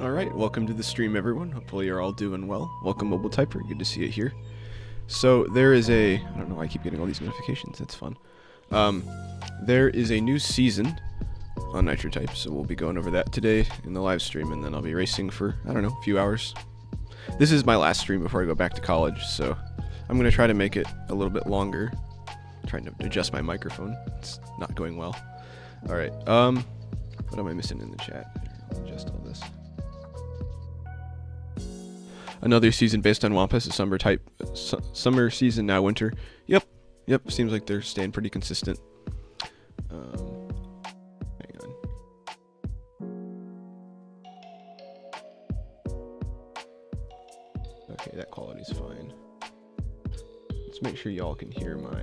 Alright, welcome to the stream everyone. Hopefully you're all doing well. Welcome Mobile Typer, good to see you here. So there is I don't know why I keep getting all these notifications, that's fun. There is a new season on Nitro Type, so we'll be going over that today in the live stream, and then I'll be racing for, I don't know, a few hours. This is my last stream before I go back to college, so I'm going to try to make it a little bit longer. I'm trying to adjust my microphone, it's not going well. Alright, what am I missing in the chat? I'll adjust all this. Another season based on Wampus, a summer type, summer season, now winter. Yep, seems like they're staying pretty consistent. Hang on. Okay, that quality's fine. Let's make sure y'all can hear my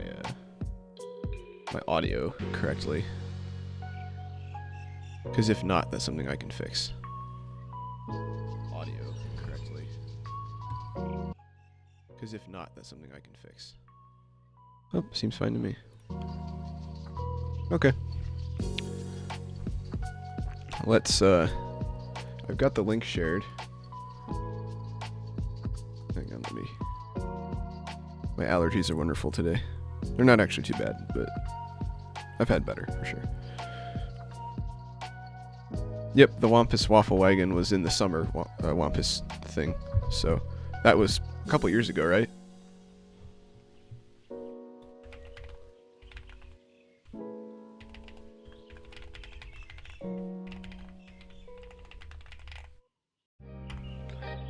my audio correctly. Because if not, that's something I can fix. Audio correctly. Because if not, that's something I can fix. Oh, seems fine to me. Okay. Let's, I've got the link shared. Hang on, let me... My allergies are wonderful today. They're not actually too bad, but I've had better, for sure. Yep, the Wampus Waffle Wagon was in the summer Wampus thing, so that was a couple years ago, right?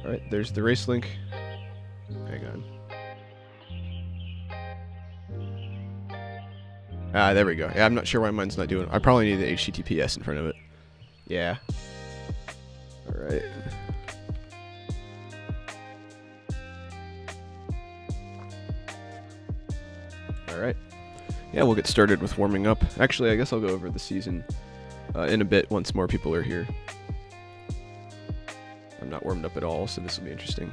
Alright, there's the race link. Hang on. Ah, there we go. Yeah, I'm not sure why mine's not doing it. I probably need the HTTPS in front of it. Yeah. Alright. Alright. Yeah, we'll get started with warming up. Actually, I guess I'll go over the season in a bit once more people are here. I'm not warmed up at all, so this will be interesting.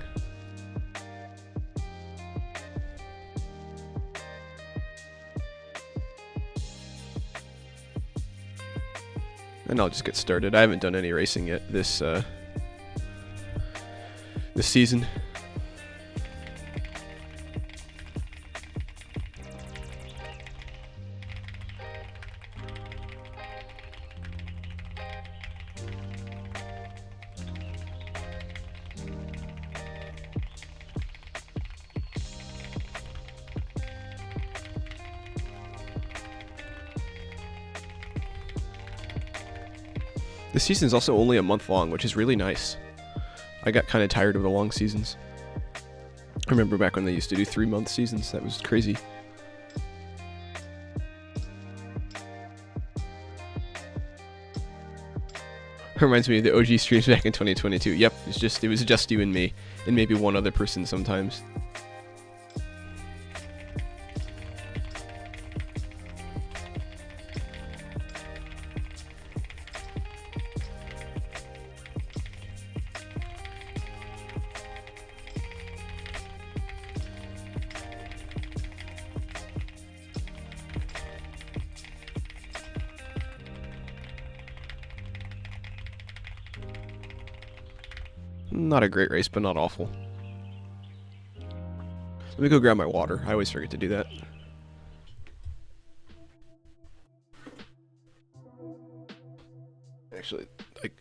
And I'll just get started. I haven't done any racing yet this this season. The season is also only a month long, which is really nice. I got kind of tired of the long seasons. I remember back when they used to do 3-month seasons. That was crazy. Reminds me of the OG streams back in 2022. Yep, it was just you and me, and maybe one other person sometimes. Not a great race, but not awful. Let me go grab my water. I always forget to do that. Actually,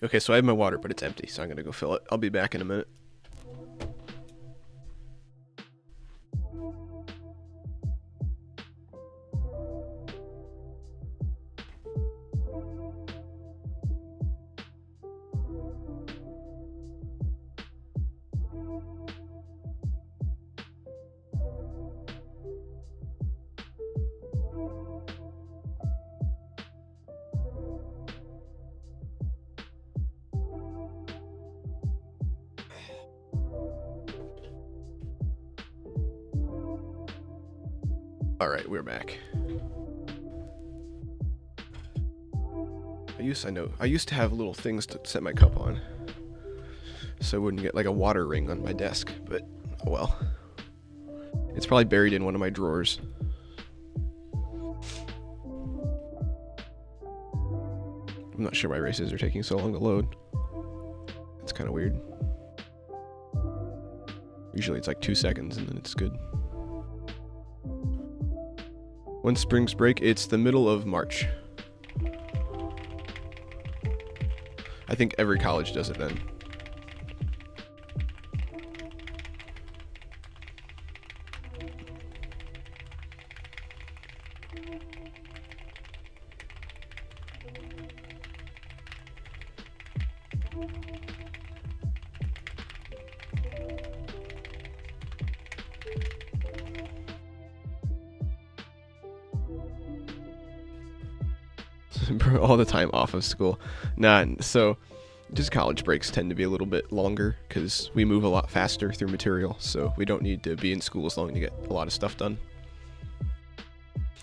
okay, so I have my water, but it's empty, so I'm gonna go fill it. I'll be back in a minute. Alright, we're back. I used to have little things to set my cup on, so I wouldn't get like a water ring on my desk, but oh well. It's probably buried in one of my drawers. I'm not sure why races are taking so long to load. It's kind kind of weird. Usually it's like 2 seconds and then it's good. When spring's break, it's the middle of March. I think every college does it then. All the time off of school. Nah, so just college breaks tend to be a little bit longer because we move a lot faster through material, so we don't need to be in school as long to get a lot of stuff done.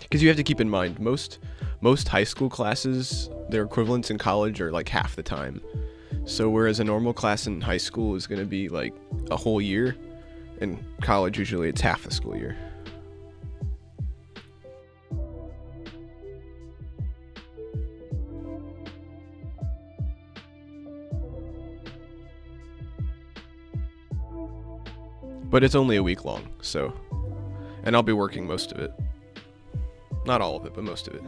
Because you have to keep in mind, most high school classes, their equivalents in college are like half the time. So whereas a normal class in high school is going to be like a whole year, in college usually it's half the school year. But it's only a week long, so, and I'll be working most of it. Not all of it, but most of it.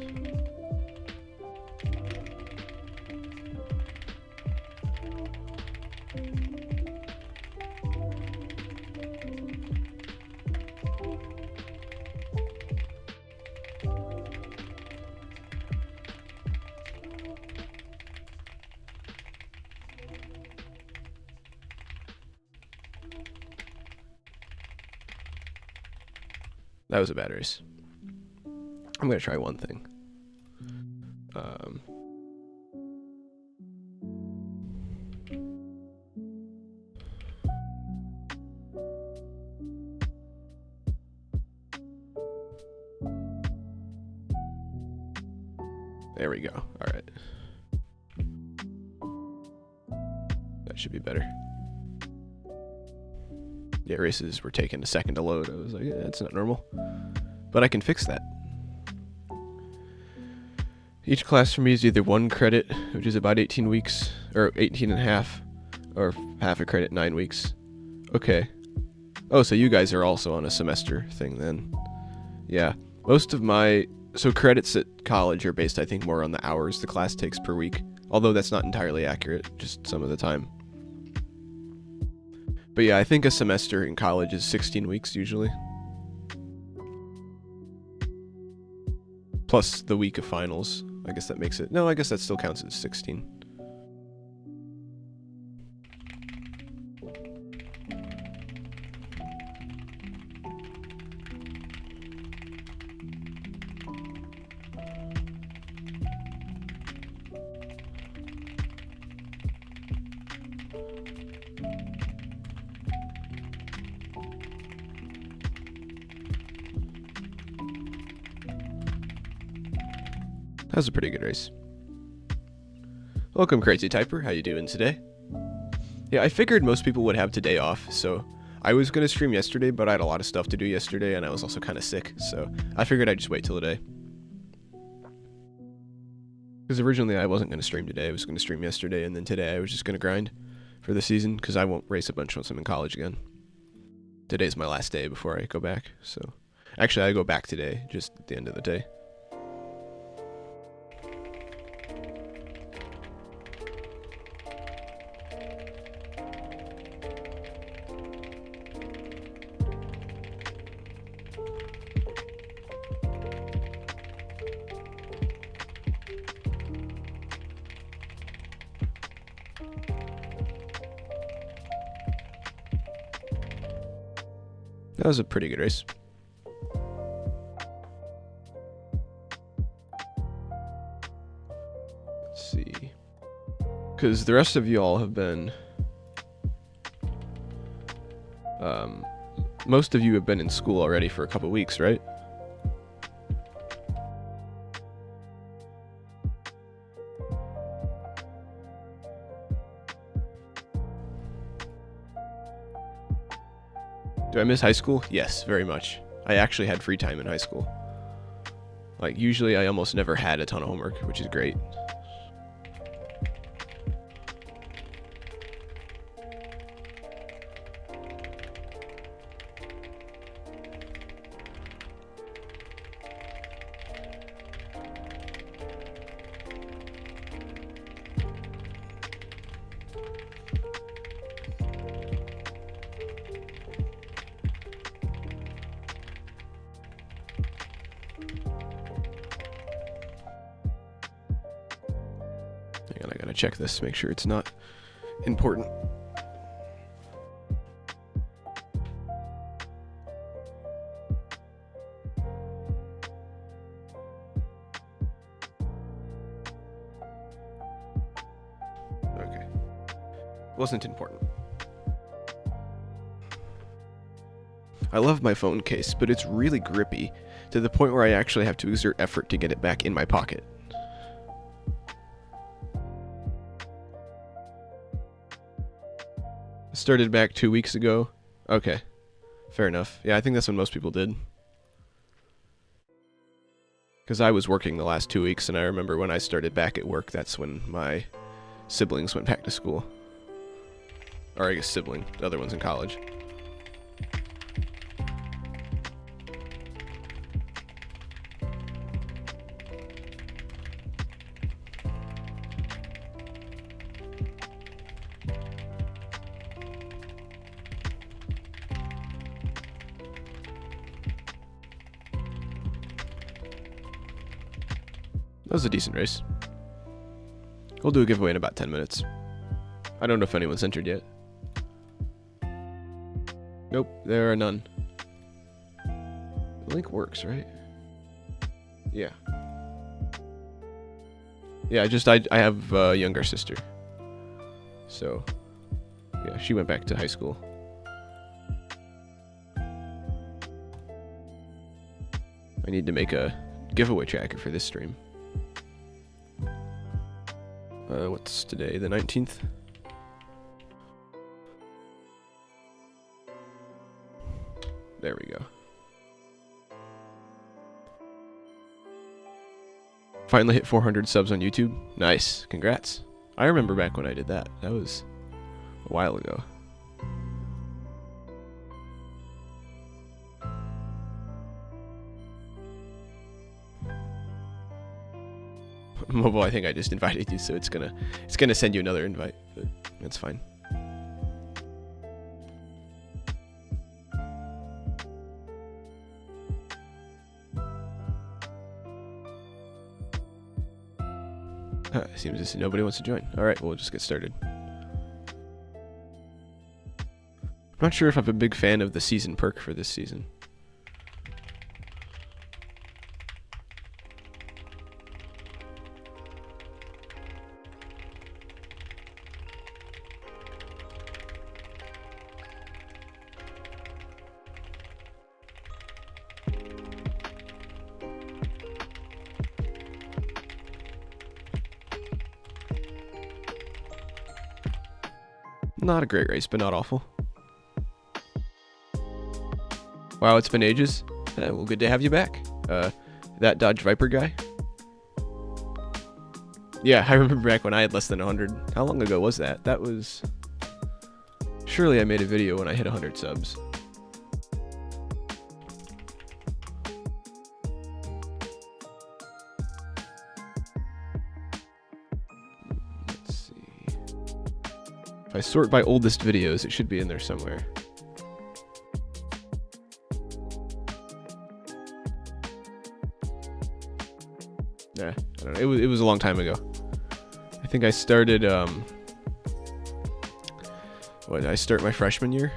That was a bad race. I'm gonna try one thing. There we go. All right. That should be better. Yeah, races were taking a second to load. I was like, yeah, that's not normal. But I can fix that. Each class for me is either 1 credit, which is about 18 weeks, or 18 and a half, or half a credit, 9 weeks. Okay. Oh, so you guys are also on a semester thing then. Yeah. Most of my... So credits at college are based, I think, more on the hours the class takes per week. Although that's not entirely accurate, just some of the time. But yeah, I think a semester in college is 16 weeks usually. Plus the week of finals. I guess that makes it... No, I guess that still counts as 16. That was a pretty good race. Welcome, Crazy Typer. How you doing today? Yeah, I figured most people would have today off, so I was going to stream yesterday, but I had a lot of stuff to do yesterday, and I was also kind of sick, so I figured I'd just wait till today. Because originally I wasn't going to stream today, I was going to stream yesterday, and then today I was just going to grind for the season, because I won't race a bunch once I'm in college again. Today's my last day before I go back, so... Actually, I go back today, just at the end of the day. That was a pretty good race. Let's see. Because the rest of y'all have been... most of you have been in school already for a couple weeks, right? Do I miss high school? Yes, very much. I actually had free time in high school. Like, usually I almost never had a ton of homework, which is great. Hang on, I gotta check this, make sure it's not important. Okay. Wasn't important. I love my phone case, but it's really grippy to the point where I actually have to exert effort to get it back in my pocket. Started back 2 weeks ago. Okay. Fair enough. Yeah, I think that's what most people did. Because I was working the last 2 weeks, and I remember when I started back at work, that's when my siblings went back to school. Or I guess sibling. The other one's in college. That was a decent race. We'll do a giveaway in about 10 minutes. I don't know if anyone's entered yet. Nope, there are none. The link works, right? Yeah. Yeah, I have a younger sister. So, yeah, she went back to high school. I need to make a giveaway tracker for this stream. What's today? The 19th? There we go. Finally hit 400 subs on YouTube. Nice. Congrats. I remember back when I did that. That was a while ago. Mobile, I think I just invited you, so it's gonna send you another invite, but that's fine. Seems as if nobody wants to join. Alright, we'll just get started. I'm not sure if I'm a big fan of the season perk for this season. Not a great race, but not awful. Wow, it's been ages. Well, good to have you back. That Dodge Viper guy? Yeah, I remember back when I had less than 100. How long ago was that? That was... Surely I made a video when I hit 100 subs. If I sort by oldest videos, it should be in there somewhere. Yeah, I don't know. It was a long time ago. I think I started, what, did I start my freshman year?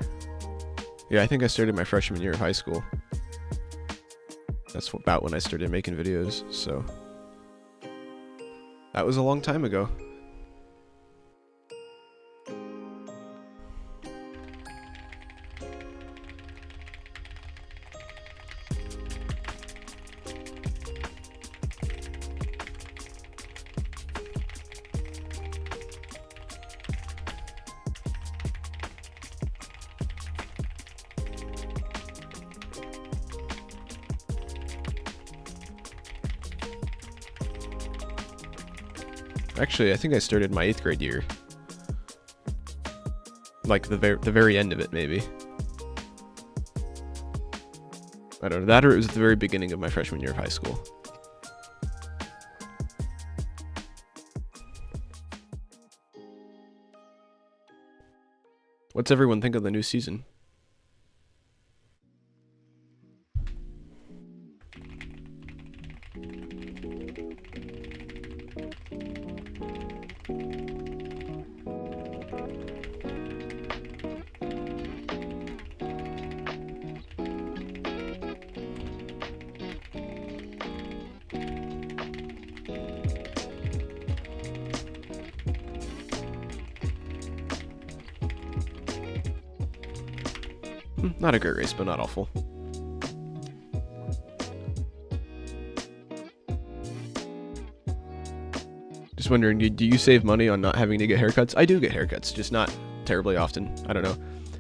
Yeah, I think I started my freshman year of high school. That's about when I started making videos, so... That was a long time ago. Actually, I think I started my 8th grade year. Like the very end of it, maybe. I don't know, that or it was at the very beginning of my freshman year of high school. What's everyone think of the new season? Not a great race, but not awful. Just wondering, do you save money on not having to get haircuts? I do get haircuts, just not terribly often. I don't know.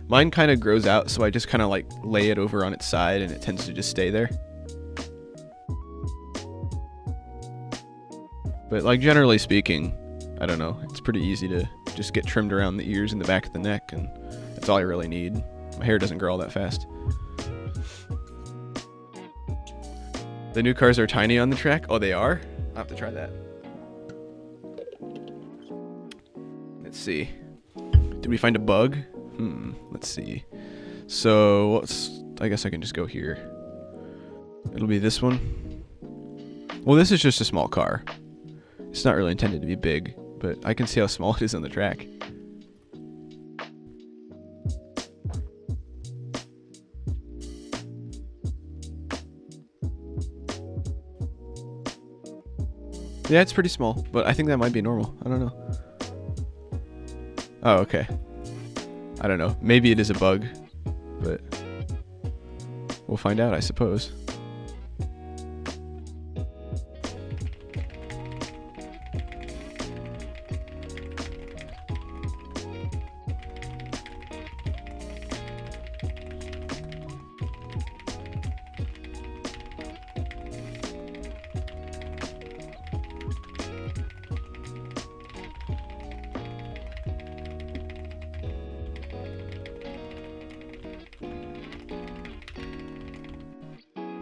Mine kind of grows out, so I just kind of like lay it over on its side and it tends to just stay there. But like generally speaking, I don't know, it's pretty easy to just get trimmed around the ears and the back of the neck, and that's all I really need. My hair doesn't grow all that fast. The new cars are tiny on the track? Oh, they are? I'll have to try that. Let's see. Did we find a bug? Let's see. So, I guess I can just go here. It'll be this one. Well, this is just a small car. It's not really intended to be big, but I can see how small it is on the track. Yeah, it's pretty small, but I think that might be normal. I don't know. Oh, okay. I don't know. Maybe it is a bug, but we'll find out, I suppose.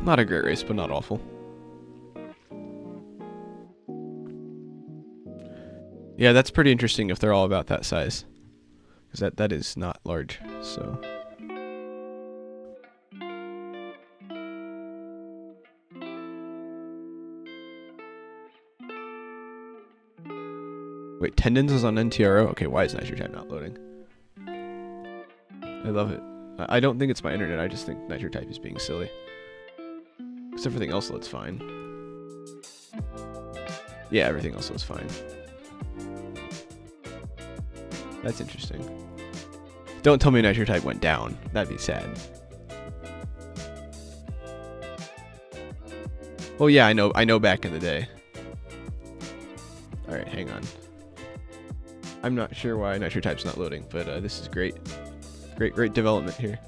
Not a great race, but not awful. Yeah, that's pretty interesting if they're all about that size. Because that is not large, so... Wait, Tendons is on NTRO? Okay, why is Nitro Type not loading? I love it. I don't think it's my internet, I just think Nitro Type is being silly. Because everything else looks fine. Yeah, everything else looks fine. That's interesting. Don't tell me Nitro Type went down. That'd be sad. Well, yeah, I know back in the day. Alright, hang on. I'm not sure why Nitro Type's not loading, but this is great. Great development here.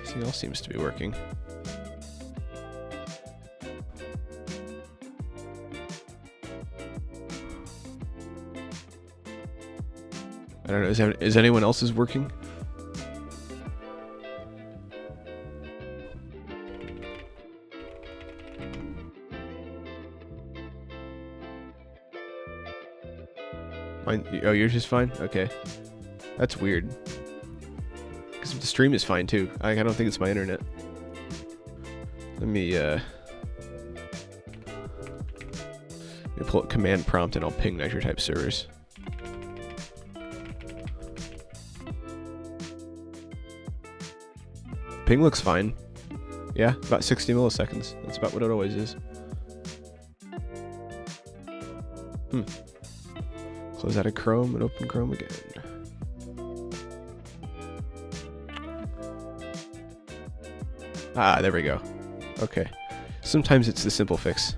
Everything else seems to be working. I don't know, is anyone else's working? Mine, oh, yours is fine? Okay. That's weird. Because the stream is fine too. I don't think it's my internet. Let me pull up command prompt and I'll ping Nitro Type servers. Ping looks fine. Yeah, about 60 milliseconds. That's about what it always is. Close out of Chrome and open Chrome again. Ah, there we go. Okay. Sometimes it's the simple fix.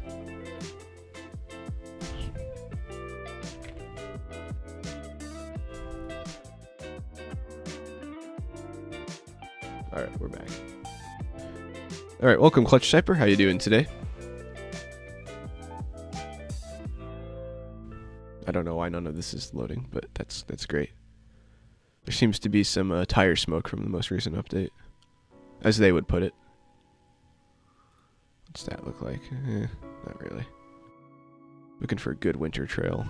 Alright, we're back. Alright, welcome Clutch Typer. How you doing today? I don't know why none of this is loading, but that's great. There seems to be some tire smoke from the most recent update, as they would put it. What's that look like? Not really. Looking for a good winter trail.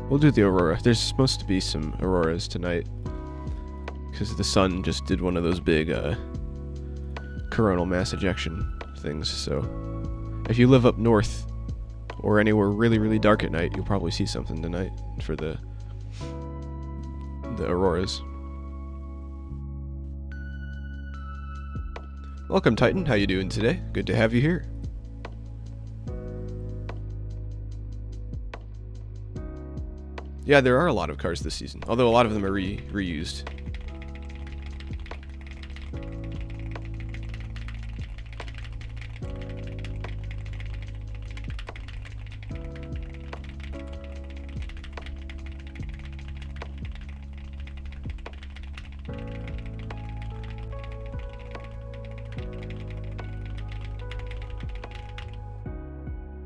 We'll do the aurora. There's supposed to be some auroras tonight, because the sun just did one of those big coronal mass ejection things. So if you live up north or anywhere really, really dark at night, you'll probably see something tonight for the auroras. Welcome, Titan. How you doing today? Good to have you here. Yeah, there are a lot of cars this season, although a lot of them are reused.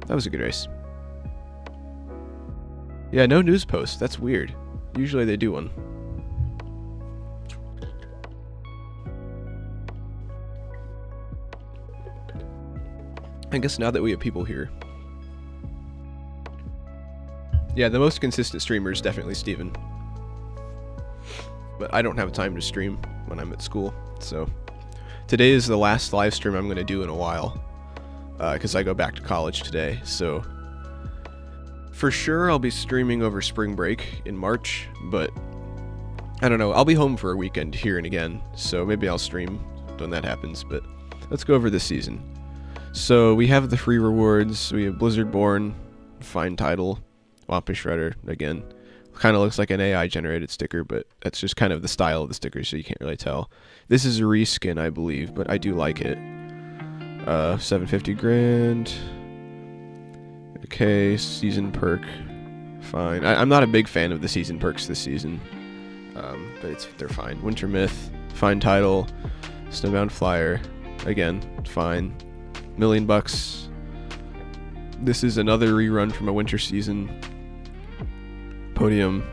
That was a good race. Yeah, no news posts. That's weird. Usually they do one. I guess now that we have people here. Yeah, the most consistent streamer is definitely Steven. But I don't have time to stream when I'm at school, so today is the last live stream I'm going to do in a while. Because I go back to college today, so for sure I'll be streaming over spring break in March, but I don't know, I'll be home for a weekend here and again, so maybe I'll stream when that happens, but let's go over this season. So we have the free rewards, we have Blizzard Born, fine title, Wampus Shredder, again, kind of looks like an AI generated sticker, but that's just kind of the style of the sticker, so you can't really tell. This is a reskin, I believe, but I do like it. 750 grand. Okay, season perk. Fine. I'm not a big fan of the season perks this season. But they're fine. Winter Myth. Fine title. Snowbound Flyer. Again, fine. $1,000,000. This is another rerun from a winter season. Podium.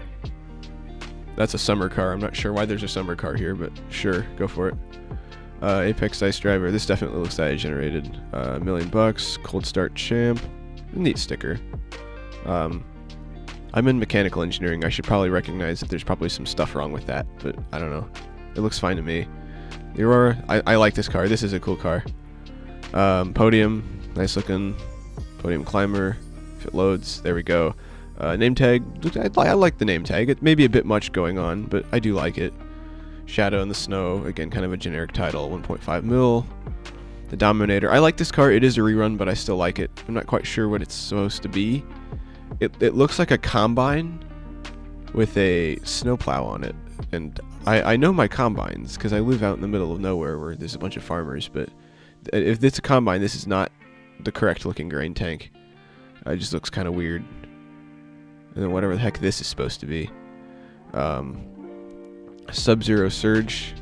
That's a summer car. I'm not sure why there's a summer car here, but sure, go for it. Apex Ice Driver, this definitely looks AI generated. $1,000,000, Cold Start Champ, neat sticker. I'm in mechanical engineering, I should probably recognize that there's probably some stuff wrong with that, but I don't know. It looks fine to me. The Aurora, I like this car, this is a cool car. Podium, nice looking. Podium Climber, if it loads, there we go. Name tag, I like the name tag, it may be a bit much going on, but I do like it. Shadow in the Snow, again, kind of a generic title, 1.5 mil. The Dominator, I like this car, it is a rerun, but I still like it. I'm not quite sure what it's supposed to be. It looks like a combine with a snowplow on it, and I know my combines, because I live out in the middle of nowhere where there's a bunch of farmers, but if it's a combine, this is not the correct looking grain tank. It just looks kind of weird. And then whatever the heck this is supposed to be. Sub-Zero Surge.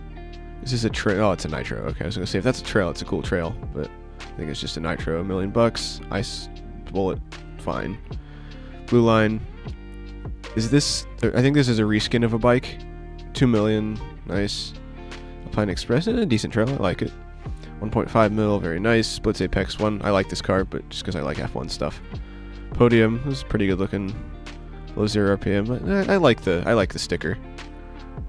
Is this a trail? Oh, it's a nitro. Okay, I was gonna say if that's a trail, it's a cool trail, but I think it's just a nitro. $1,000,000. Ice Bullet, fine. Blue Line. Is this? I think this is a reskin of a bike. 2 million. Nice. Alpine Express. A decent trail. I like it. 1.5 mil. Very nice. Splits Apex 1. I like this car, but just because I like F1 stuff. Podium. This is pretty good looking. Low 0 RPM. I like the sticker.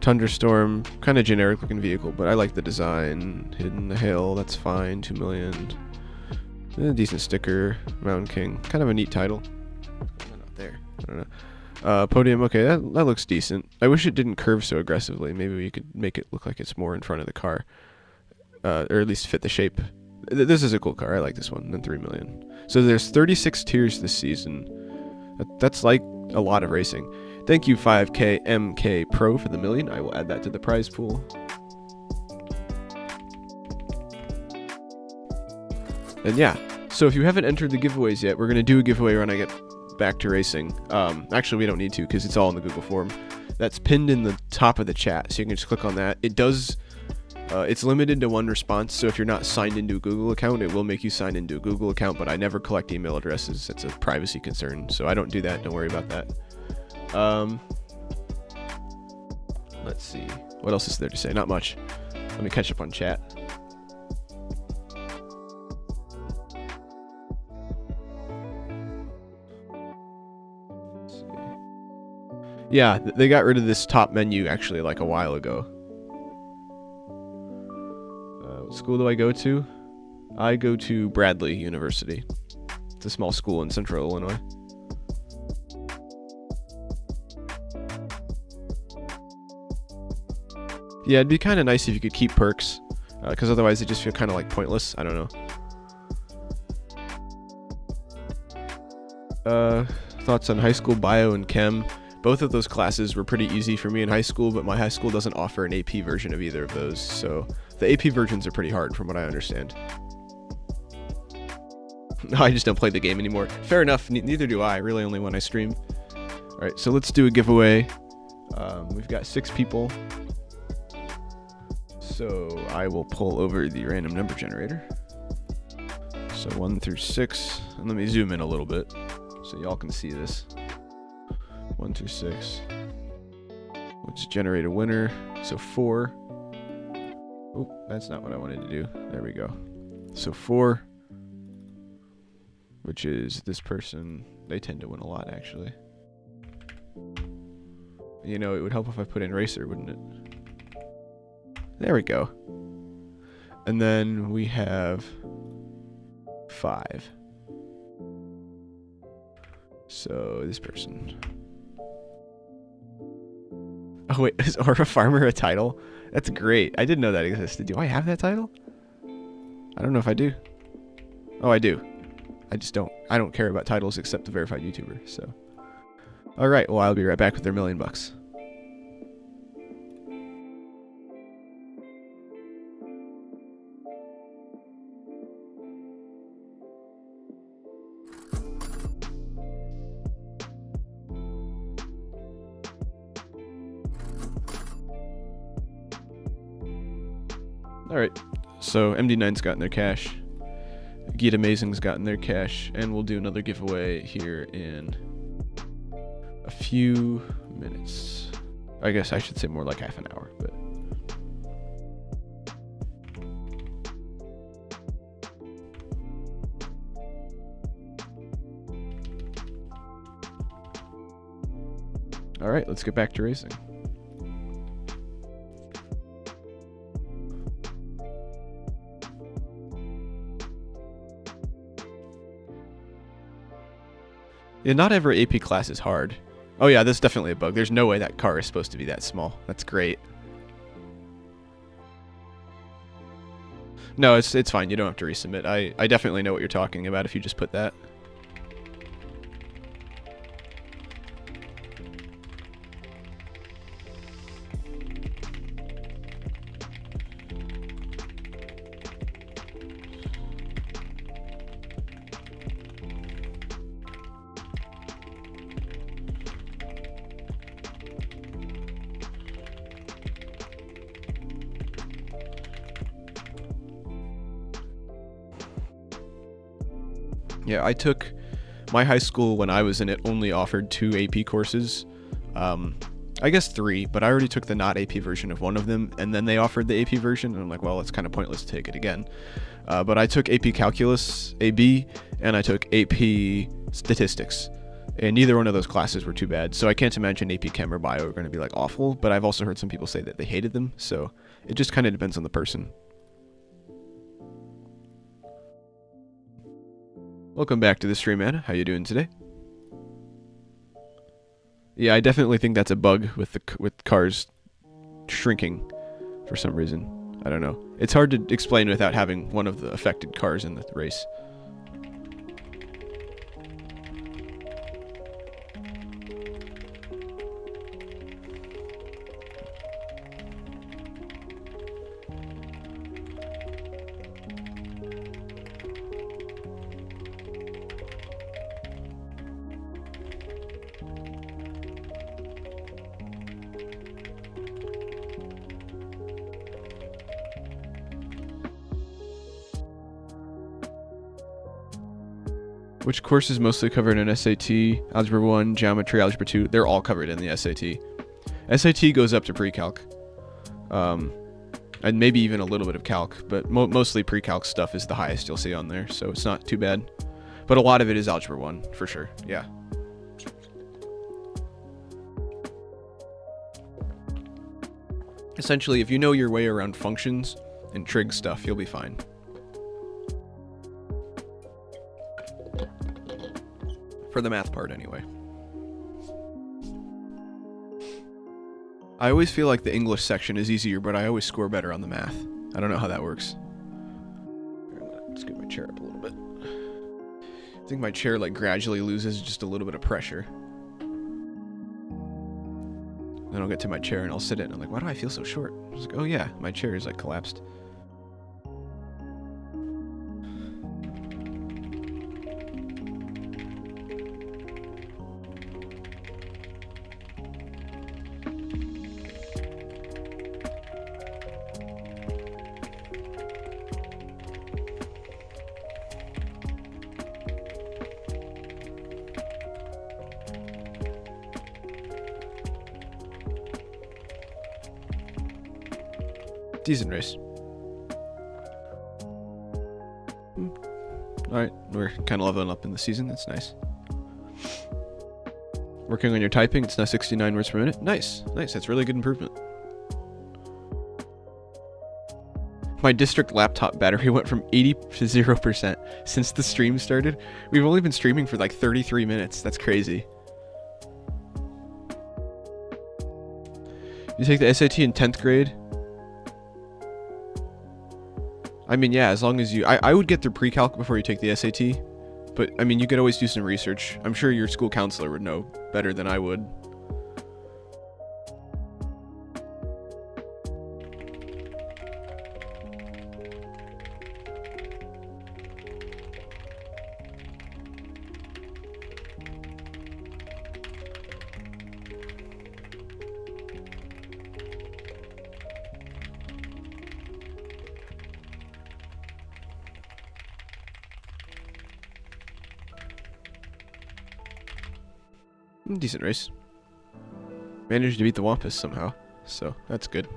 Thunderstorm, kind of generic looking vehicle, but I like the design. Hidden the Hill, that's fine. 2 million. Decent sticker. Mountain King, kind of a neat title. Not there. I don't know. Podium, okay, that looks decent. I wish it didn't curve so aggressively. Maybe we could make it look like it's more in front of the car, or at least fit the shape. This is a cool car. I like this one. Then 3 million. So there's 36 tiers this season. That's like a lot of racing. Thank you 5K MK Pro for the $1,000,000. I will add that to the prize pool. And yeah, so if you haven't entered the giveaways yet, we're going to do a giveaway when I get back to racing. Actually, we don't need to because it's all in the Google form. That's pinned in the top of the chat, so you can just click on that. It does, it's limited to 1 response, so if you're not signed into a Google account, it will make you sign into a Google account, but I never collect email addresses. It's a privacy concern, so I don't do that. Don't worry about that. Let's see. What else is there to say? Not much. Let me catch up on chat. Let's see. Yeah, they got rid of this top menu actually like a while ago. What school do I go to? I go to Bradley University. It's a small school in central Illinois. Yeah, it'd be kind of nice if you could keep perks, because otherwise they just feel kind of like pointless. I don't know. Thoughts on high school bio and chem? Both of those classes were pretty easy for me in high school, but my high school doesn't offer an AP version of either of those, so the AP versions are pretty hard from what I understand. I just don't play the game anymore. Fair enough, neither do I, really only when I stream. Alright, so let's do a giveaway. We've got 6 people. So I will pull over the random number generator. So 1 through 6, and let me zoom in a little bit so y'all can see this. 1 through 6. Let's generate a winner. So 4. Oh, that's not what I wanted to do. There we go. So 4, which is this person. They tend to win a lot, actually. You know, it would help if I put in racer, wouldn't it? There we go. And then we have 5. So this person. Oh wait, is Aura Farmer a title? That's great. I didn't know that existed. Do I have that title? I don't know if I do. Oh, I do. I just don't. I don't care about titles except the verified YouTuber, so. Alright, well I'll be right back with their $1,000,000. Alright, so MD9's gotten their cash, Geet Amazing's gotten their cash, and we'll do another giveaway here in a few minutes. I guess I should say more like half an hour, but... Alright, let's get back to racing. Yeah, not every AP class is hard. Oh yeah, that's definitely a bug. There's no way that car is supposed to be that small. That's great. No, it's fine. You don't have to resubmit. I definitely know what you're talking about if you just put that. Yeah, I took my high school when I was in it only offered 2 AP courses. I guess 3, but I already took the not AP version of one of them, and then they offered the AP version, and I'm like, well, it's kind of pointless to take it again. But I took AP Calculus, AB, and I took AP Statistics, and neither one of those classes were too bad, so I can't imagine AP Chem or Bio are going to be like awful, but I've also heard some people say that they hated them, so it just kind of depends on the person. Welcome back to the stream, Anna. How you doing today? Yeah, I definitely think that's a bug with cars shrinking for some reason. I don't know. It's hard to explain without having one of the affected cars in the race. Which course is mostly covered in SAT? Algebra 1, Geometry, Algebra 2. They're all covered in the SAT. SAT goes up to pre-calc. And maybe even a little bit of calc, but mostly pre-calc stuff is the highest you'll see on there, so it's not too bad. But a lot of it is Algebra 1, for sure. Yeah. Essentially, if you know your way around functions and trig stuff, you'll be fine. For the math part, anyway. I always feel like the English section is easier, but I always score better on the math. I don't know how that works. Let's get my chair up a little bit. I think my chair like gradually loses just a little bit of pressure. Then I'll get to my chair and I'll sit in and I'm like, why do I feel so short? I was like, oh yeah, my chair is like collapsed. Decent race. Alright, we're kind of leveling up in the season. That's nice. Working on your typing. It's now 69 words per minute. Nice. Nice. That's really good improvement. My district laptop battery went from 80 to 0% since the stream started. We've only been streaming for like 33 minutes. That's crazy. You take the SAT in 10th grade? I mean, yeah, as long as you... I would get through pre-calc before you take the SAT. But, I mean, you could always do some research. I'm sure your school counselor would know better than I would. Decent race. Managed to beat the Wampus somehow, so that's good.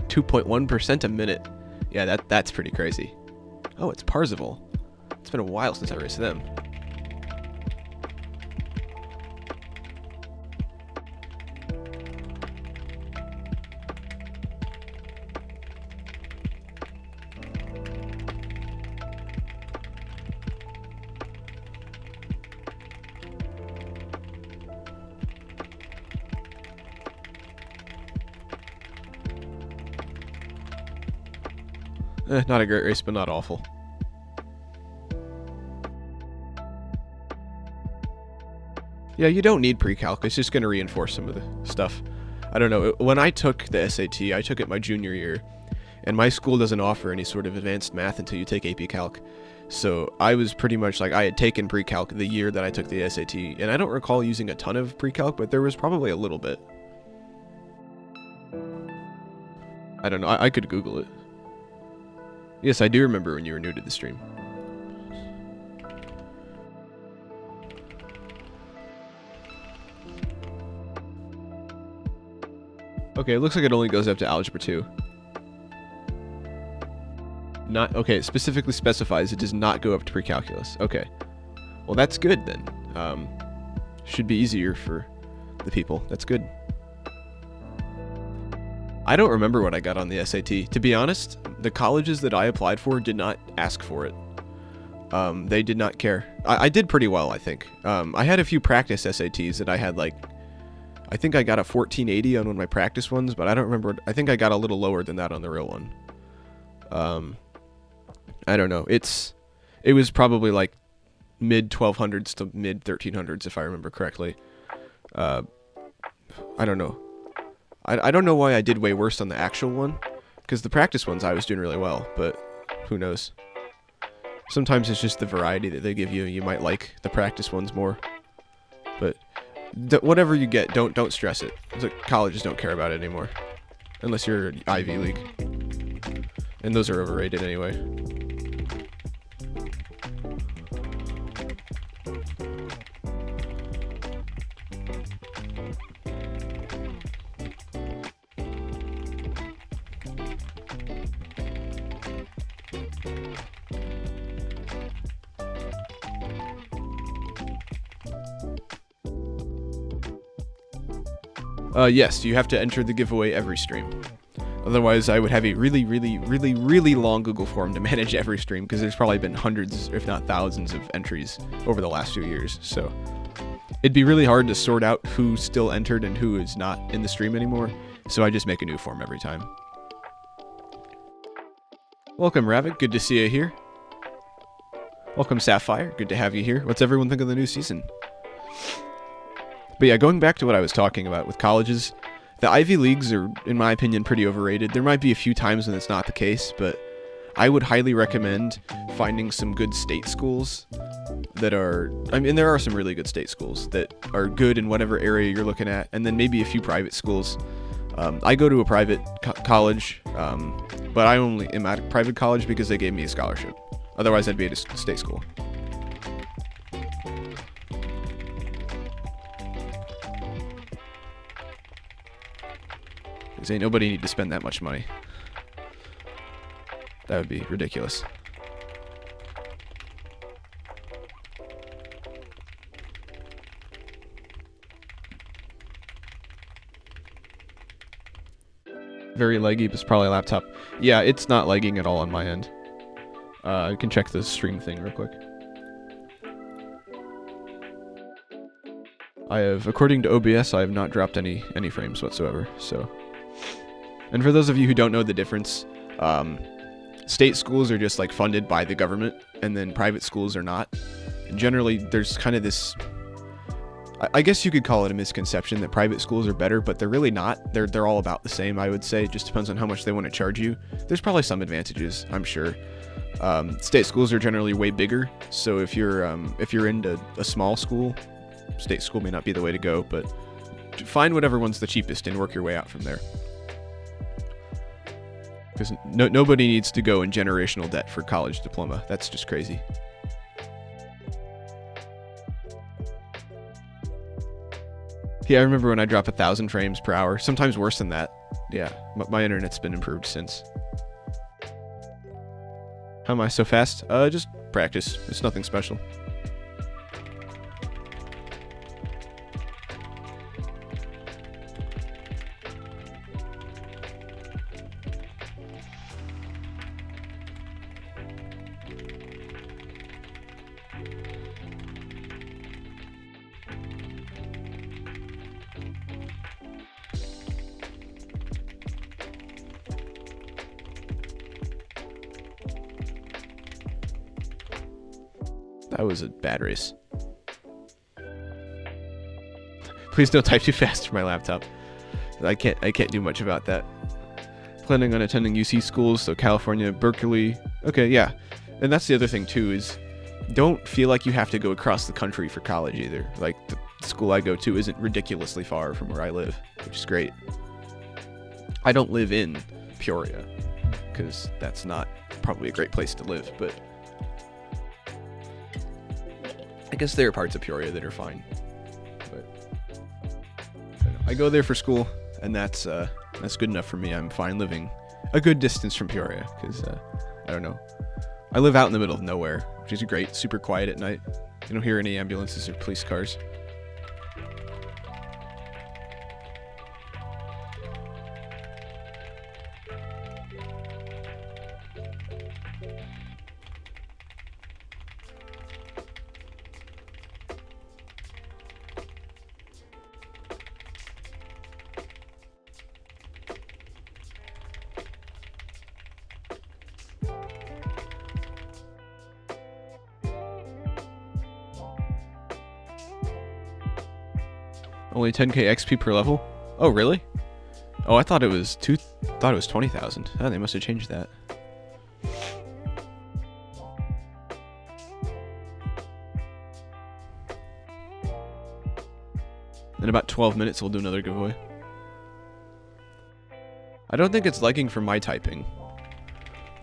2.1% a minute. Yeah, that's pretty crazy. Oh, it's Parzival. It's been a while since I raced them. Not a great race, but not awful. Yeah, you don't need pre-calc. It's just going to reinforce some of the stuff. I don't know. When I took the SAT, I took it my junior year, and my school doesn't offer any sort of advanced math until you take AP Calc. So I was pretty much like I had taken pre-calc the year that I took the SAT, and I don't recall using a ton of pre-calc, but there was probably a little bit. I don't know. I could Google it. Yes, I do remember when you were new to the stream. Okay, it looks like it only goes up to Algebra 2. Not okay, it specifically specifies it does not go up to pre-calculus. Okay. Well, that's good then. Should be easier for the people. That's good. I don't remember what I got on the SAT. To be honest, the colleges that I applied for did not ask for it. They did not care. I did pretty well, I think. I had a few practice SATs that I had like... I think I got a 1480 on one of my practice ones, but I don't remember... I think I got a little lower than that on the real one. I don't know. It was probably like mid-1200s to mid-1300s, if I remember correctly. I don't know. I don't know why I did way worse on the actual one, because the practice ones I was doing really well, but who knows. Sometimes it's just the variety that they give you. You might like the practice ones more, but whatever you get, don't stress it. The colleges don't care about it anymore, unless you're Ivy League, and those are overrated anyway. Yes, you have to enter the giveaway every stream. Otherwise, I would have a really, really, really, really long Google form to manage every stream, because there's probably been hundreds, if not thousands, of entries over the last few years. So it'd be really hard to sort out who still entered and who is not in the stream anymore. So I just make a new form every time. Welcome, Rabbit. Good to see you here. Welcome, Sapphire. Good to have you here. What's everyone think of the new season? But yeah, going back to what I was talking about with colleges, the Ivy Leagues are, in my opinion, pretty overrated. There might be a few times when it's not the case, but I would highly recommend finding some good state schools that are... I mean, there are some really good state schools that are good in whatever area you're looking at, and then maybe a few private schools. I go to a private college, but I only am at a private college because they gave me a scholarship. Otherwise, I'd be at a state school. Because ain't nobody need to spend that much money. That would be ridiculous. Very laggy, but it's probably a laptop. Yeah, it's not lagging at all on my end. I can check the stream thing real quick. I have, according to OBS, I have not dropped any frames whatsoever, so... And for those of you who don't know the difference, state schools are just like funded by the government, and then private schools are not. And generally, there's kind of this... I guess you could call it a misconception that private schools are better, but they're really not. They're all about the same, I would say. It just depends on how much they want to charge you. There's probably some advantages, I'm sure. State schools are generally way bigger, so if you're into a small school, state school may not be the way to go, but find whatever one's the cheapest and work your way out from there. Because nobody needs to go in generational debt for college diploma. That's just crazy. Yeah, I remember when I drop 1,000 frames per hour, sometimes worse than that. Yeah, my internet's been improved since. How am I so fast? Just practice. It's nothing special. That was a bad race. Please don't type too fast for my laptop. I can't do much about that. Planning on attending UC schools, so California, Berkeley. Okay, yeah. And that's the other thing too, is don't feel like you have to go across the country for college either. Like, the school I go to isn't ridiculously far from where I live, which is great. I don't live in Peoria, because that's not probably a great place to live, but I guess there are parts of Peoria that are fine, but I go there for school, and that's good enough for me. I'm fine living a good distance from Peoria, because I don't know. I live out in the middle of nowhere, which is great. Super quiet at night. You don't hear any ambulances or police cars. Only 10k XP per level? Oh, really? Oh, I thought it was 20,000. Oh, they must have changed that. In about 12 minutes, we'll do another giveaway. I don't think it's lagging for my typing.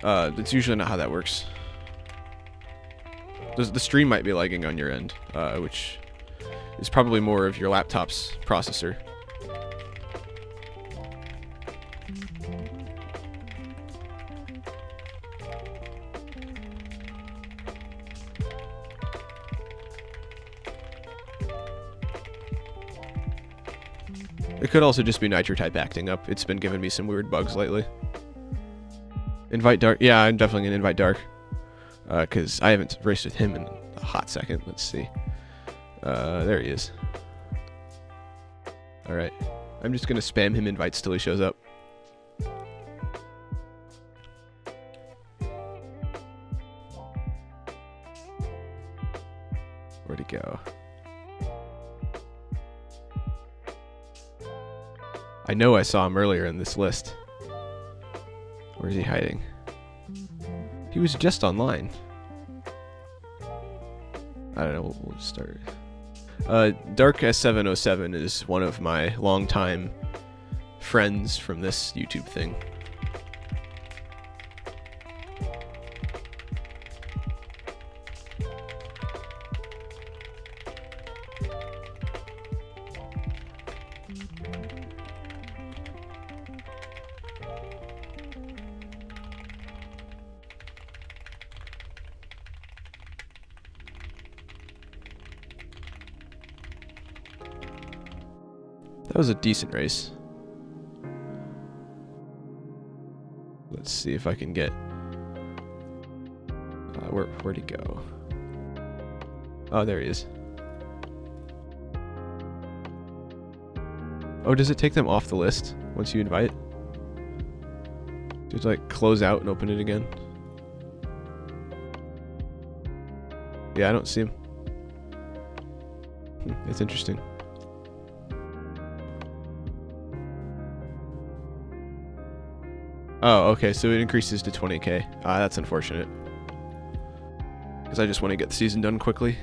That's usually not how that works. The stream might be lagging on your end, which is probably more of your laptop's processor. It could also just be Nitro type acting up. It's been giving me some weird bugs lately. Invite Dark. Yeah, I'm definitely going to invite Dark. Because I haven't raced with him in a hot second. Let's see. There he is. Alright. I'm just going to spam him invites till he shows up. Where'd he go? I know I saw him earlier in this list. Where's he hiding? He was just online. I don't know, we'll start. Dark S707 is one of my longtime friends from this YouTube thing. That was a decent race. Let's see if I can get... where'd he go? Oh, there he is. Oh, does it take them off the list once you invite? Do you like close out and open it again? Yeah, I don't see him. It's interesting. Oh, okay, so it increases to 20k. That's unfortunate. Because I just want to get the season done quickly.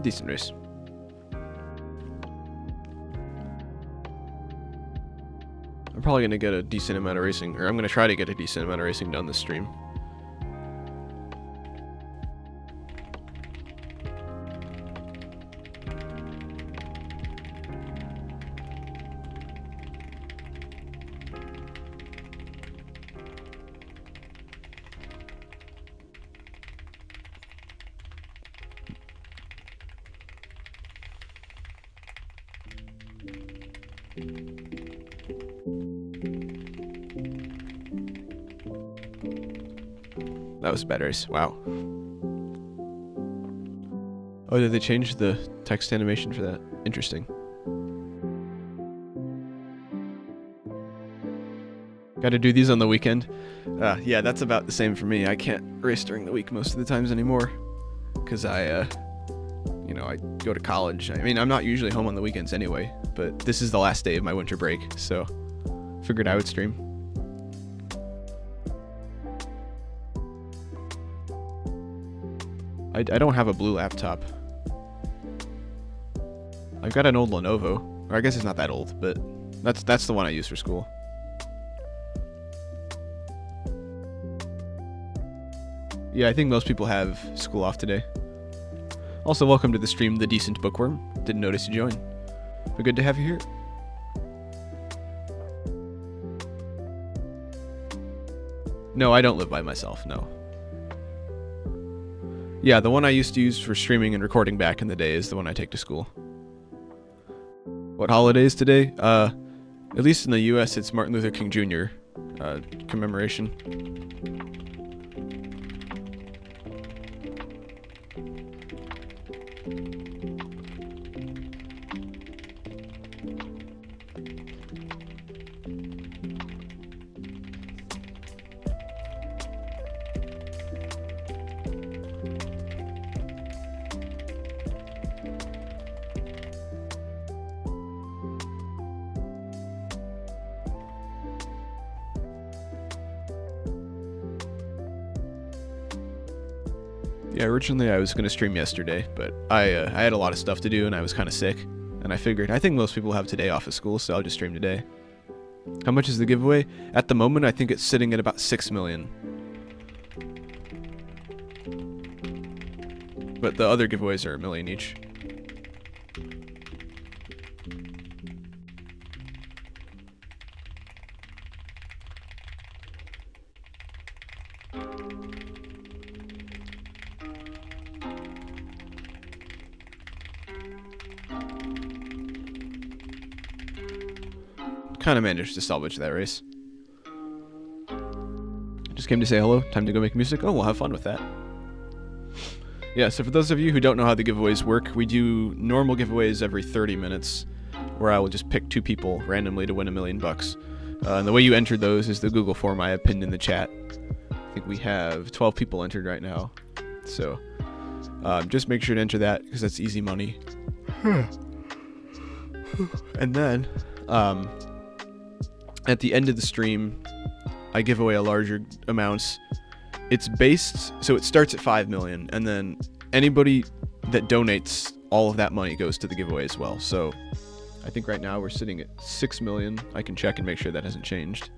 Decent race. I'm probably going to get a decent amount of racing, or I'm going to try to get a decent amount of racing done this stream. That was a bad race. Wow. Oh, did they change the text animation for that? Interesting. Gotta do these on the weekend. Yeah, that's about the same for me. I can't race during the week most of the times anymore. Because I go to college. I mean, I'm not usually home on the weekends anyway. But this is the last day of my winter break, so figured I would stream. I don't have a blue laptop. I've got an old Lenovo, or I guess it's not that old, but that's the one I use for school. Yeah, I think most people have school off today. Also, welcome to the stream, The Decent Bookworm. Didn't notice you join, but good to have you here. No, I don't live by myself, no. Yeah, the one I used to use for streaming and recording back in the day is the one I take to school. What holidays today? At least in the US, it's Martin Luther King Jr. Commemoration. Yeah, originally I was going to stream yesterday, but I had a lot of stuff to do and I was kind of sick. And I figured, I think most people have today off of school, so I'll just stream today. How much is the giveaway? At the moment, I think it's sitting at about 6 million. But the other giveaways are $1 million each. Kind of managed to salvage that race. Just came to say hello. Time to go make music. Oh, we'll have fun with that. Yeah, so for those of you who don't know how the giveaways work, we do normal giveaways every 30 minutes, where I will just pick 2 people randomly to win $1 million. And the way you enter those is the Google form I have pinned in the chat. I think we have 12 people entered right now. So just make sure to enter that, because that's easy money. And then at the end of the stream, I give away a larger amounts. It's based, so it starts at 5 million, and then anybody that donates all of that money goes to the giveaway as well. So I think right now we're sitting at 6 million. I can check and make sure that hasn't changed.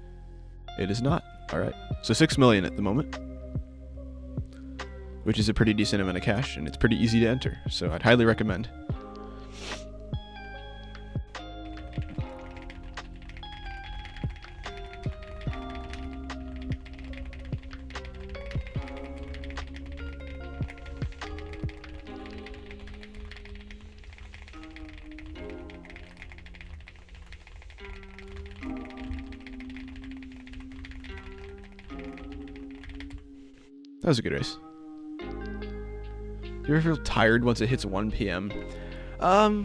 It is not. All right. So 6 million at the moment, which is a pretty decent amount of cash, and it's pretty easy to enter. So I'd highly recommend. That was a good race. Do you ever feel tired once it hits 1 p.m.?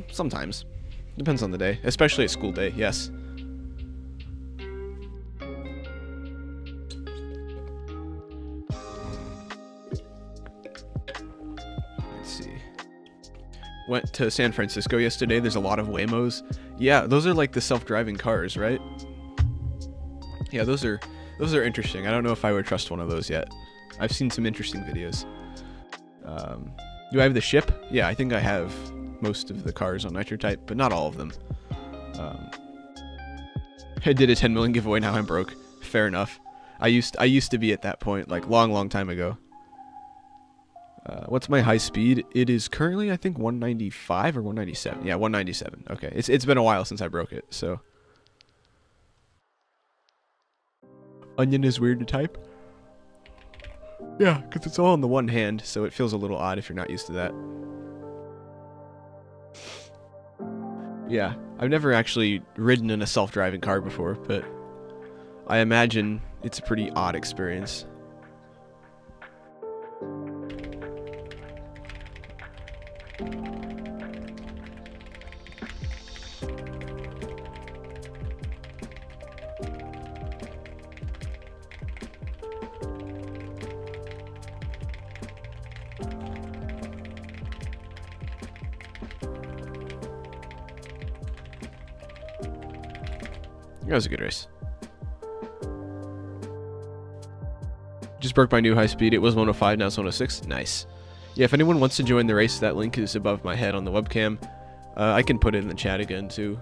Sometimes. Depends on the day. Especially a school day, yes. Let's see. Went to San Francisco yesterday. There's a lot of Waymos. Yeah, those are like the self-driving cars, right? Yeah, those are interesting. I don't know if I would trust one of those yet. I've seen some interesting videos. Do I have the ship? Yeah, I think I have most of the cars on Nitro Type, but not all of them. I did a 10 million giveaway, now I'm broke. Fair enough. I used to be at that point, like long time ago. What's my high speed? It is currently, I think, 195 or 197. Yeah, 197. Okay, it's been a while since I broke it, so. Onion is weird to type. Yeah, because it's all in the one hand, so it feels a little odd if you're not used to that. Yeah, I've never actually ridden in a self-driving car before, but I imagine it's a pretty odd experience. That was a good race. Just broke my new high speed. It was 105, now it's 106. Nice. Yeah, if anyone wants to join the race, that link is above my head on the webcam. I can put it in the chat again, too.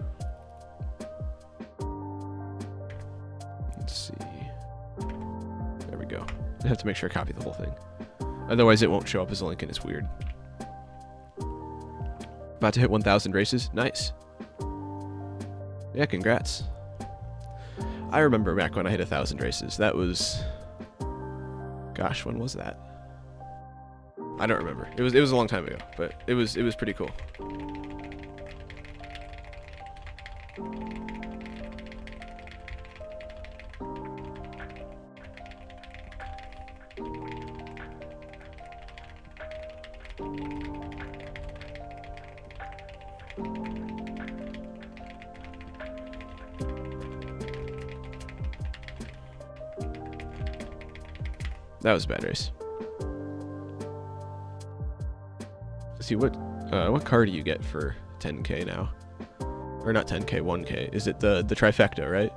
Let's see. There we go. I have to make sure I copy the whole thing. Otherwise, it won't show up as a link, and it's weird. About to hit 1,000 races. Nice. Yeah, congrats. I remember back when I hit 1,000 races. That was... Gosh, when was that? I don't remember. It was a long time ago, but it was pretty cool. That was a bad race. Let's see, what car do you get for 10k now? Or not 10k, 1k. Is it the trifecta, right?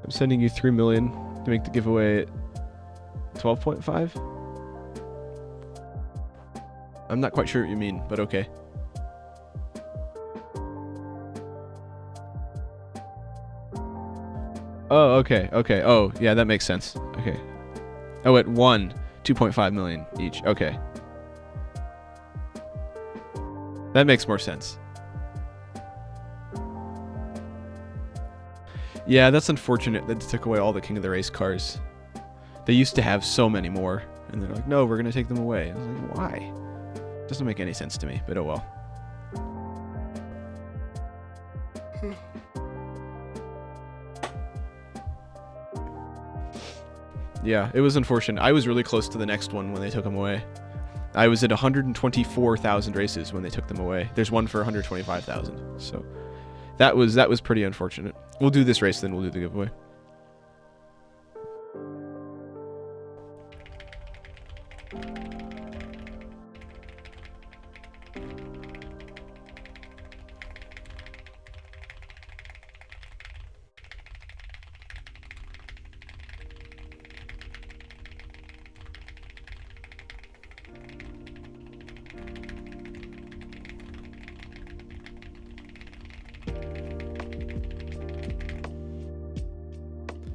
I'm sending you 3 million to make the giveaway at 12.5. I'm not quite sure what you mean, but okay. Oh, okay, okay. Oh, yeah, that makes sense. Okay. Oh, at 2.5 million each. Okay. That makes more sense. Yeah, that's unfortunate that they took away all the King of the Race cars. They used to have so many more, and they're like, no, we're going to take them away. I was like, why? Doesn't make any sense to me, but oh well. Yeah, it was unfortunate. I was really close to the next one when they took them away. I was at 124,000 races when they took them away. There's one for 125,000, so that was pretty unfortunate. We'll do this race, then we'll do the giveaway.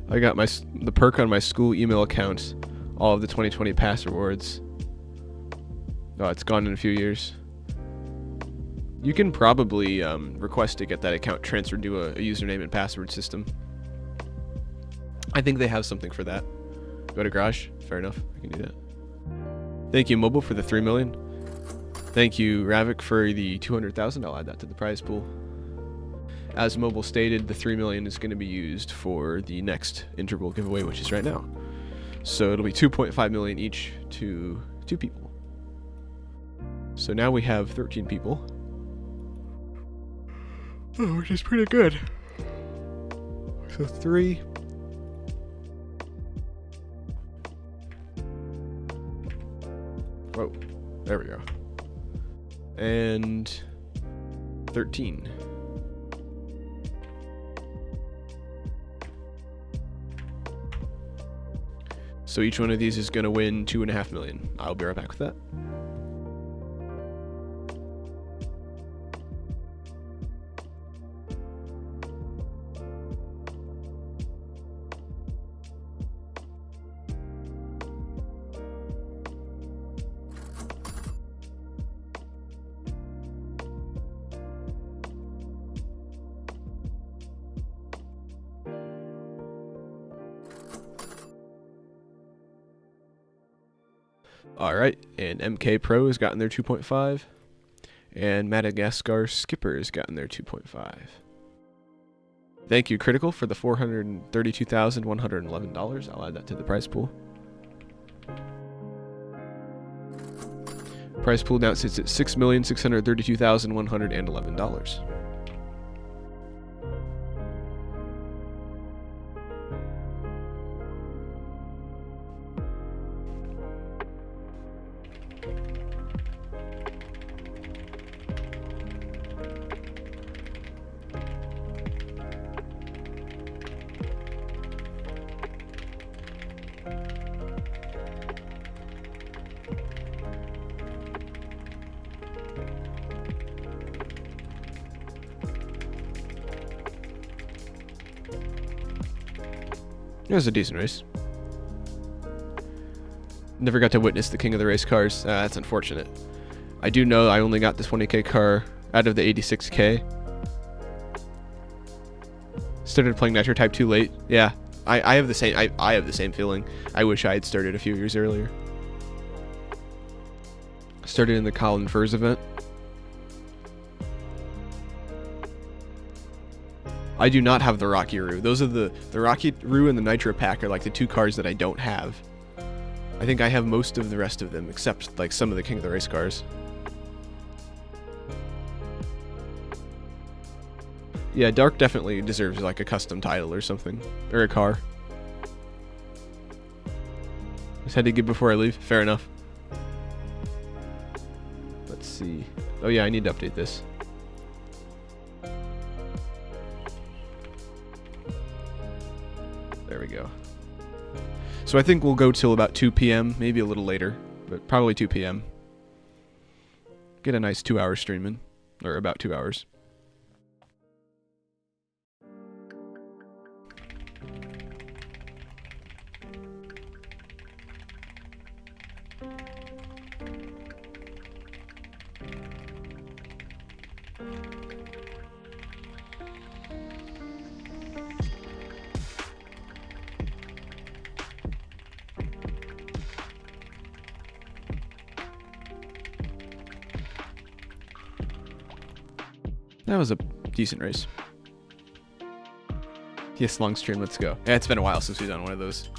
I got the perk on my school email account, all of the 2020 pass rewards. Oh, it's gone in a few years. You can probably request to get that account transferred to a username and password system. I think they have something for that. Go to Garage. Fair enough. I can do that. Thank you, Mobile, for the 3 million. Thank you, Ravik, for the 200,000. I'll add that to the prize pool. As Mobile stated, the 3 million is going to be used for the next interval giveaway, which is right now. So it'll be 2.5 million each to 2 people. So now we have 13 people. Oh, which is pretty good. So 3. Whoa, there we go. And 13. So each one of these is going to win 2.5 million. I'll be right back with that. Alright, and MK Pro has gotten their 2.5, and Madagascar Skipper has gotten their 2.5. Thank you, Critical, for the $432,111. I'll add that to the prize pool. Prize pool now sits at $6,632,111. It was a decent race. Never got to witness the King of the Race cars. That's unfortunate. I do know I only got the 20k car out of the 86k. Started playing Nitro Type 2 late. Yeah, I have the same. I have the same feeling. I wish I had started a few years earlier. Started in the Colin Furs event. I do not have the Rocky Roo. Those are the Rocky Roo and the Nitro Pack are like the 2 cars that I don't have. I think I have most of the rest of them, except like some of the King of the Race cars. Yeah, Dark definitely deserves like a custom title or something, or a car. Just had to give before I leave. Fair enough. Let's see. Oh yeah, I need to update this. There we go. So I think we'll go till about 2 p.m., maybe a little later, but probably 2 p.m. Get a nice 2 hour stream in, or about 2 hours. That was a decent race. Yes, long stream, let's go. Yeah, it's been a while since we've done one of those.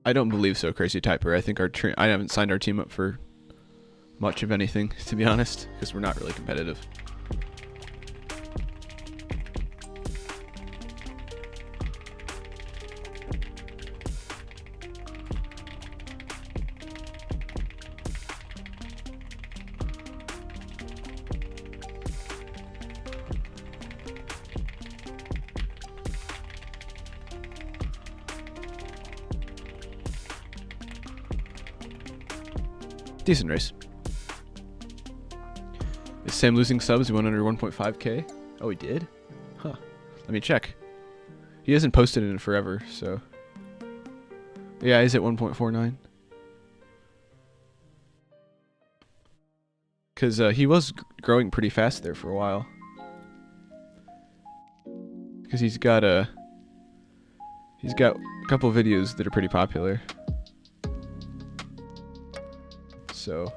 I don't believe so, Crazy Typer. I think I haven't signed our team up for much of anything, to be honest, because we're not really competitive. Decent race. Is Sam losing subs? He went under 1.5k? Oh, he did? Huh. Let me check. He hasn't posted in forever, so... Yeah, he's at 1.49. Because he was growing pretty fast there for a while. Because he's got a couple videos that are pretty popular. So,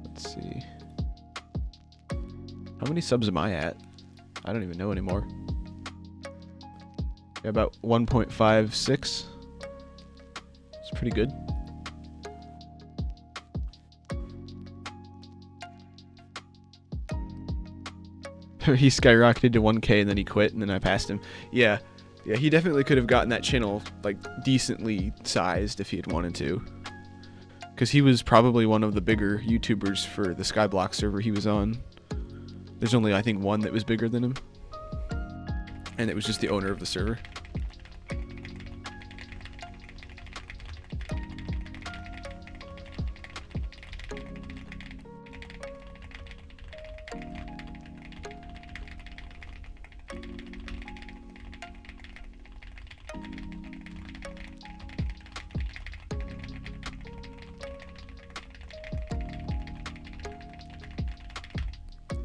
let's see. How many subs am I at? I don't even know anymore. Yeah, about 1.56. It's pretty good. He skyrocketed to 1k and then he quit and then I passed him. Yeah, he definitely could have gotten that channel like decently sized if he had wanted to. Because he was probably one of the bigger YouTubers for the Skyblock server he was on. There's only, I think, one that was bigger than him. And it was just the owner of the server.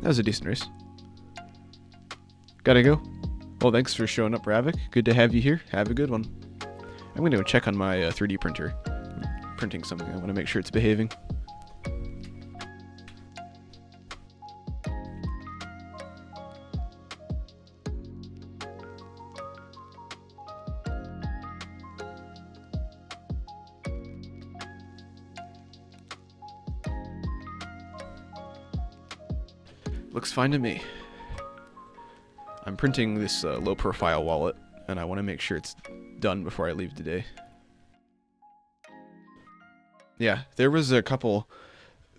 That was a decent race. Gotta go. Well, thanks for showing up, Ravik. Good to have you here. Have a good one. I'm going to go check on my 3D printer. I'm printing something. I want to make sure it's behaving. Looks fine to me. I'm printing this low-profile wallet, and I want to make sure it's done before I leave today. Yeah, there was a couple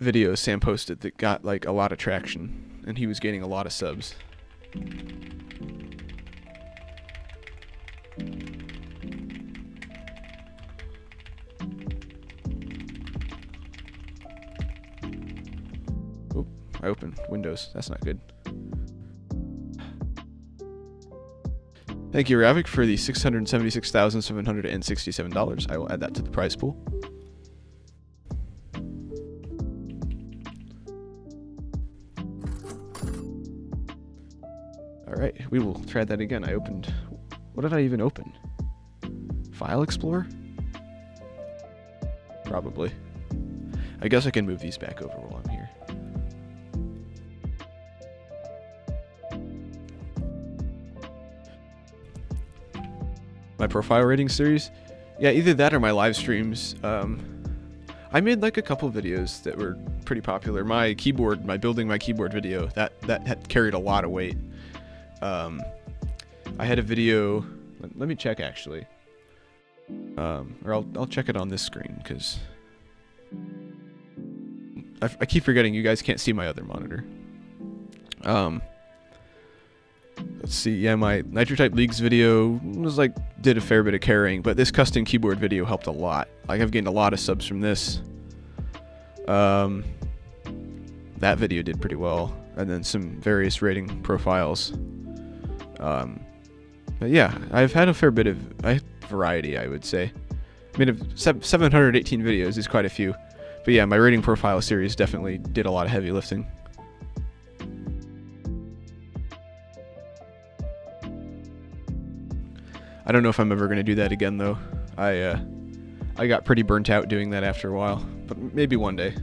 videos Sam posted that got like a lot of traction, and he was gaining a lot of subs. Oop, I opened Windows. That's not good. Thank you, Ravik, for the $676,767. I will add that to the prize pool. Alright, we will try that again. I opened... What did I even open? File Explorer? Probably. I guess I can move these back over while I'm here. My profile rating series? Yeah, either that or my live streams. I made like a couple videos that were pretty popular. My keyboard, my building my keyboard video, that had carried a lot of weight. I had a video, let me check actually. Or I'll check it on this screen because I keep forgetting you guys can't see my other monitor. Let's see, yeah, my Nitro-Type Leagues video was like, did a fair bit of carrying, but this custom keyboard video helped a lot. Like, I've gained a lot of subs from this. That video did pretty well, and then some various rating profiles. But yeah, I've had a fair bit of variety, I would say. I mean, 718 videos is quite a few. But yeah, my rating profile series definitely did a lot of heavy lifting. I don't know if I'm ever going to do that again, though. I got pretty burnt out doing that after a while, but maybe one day.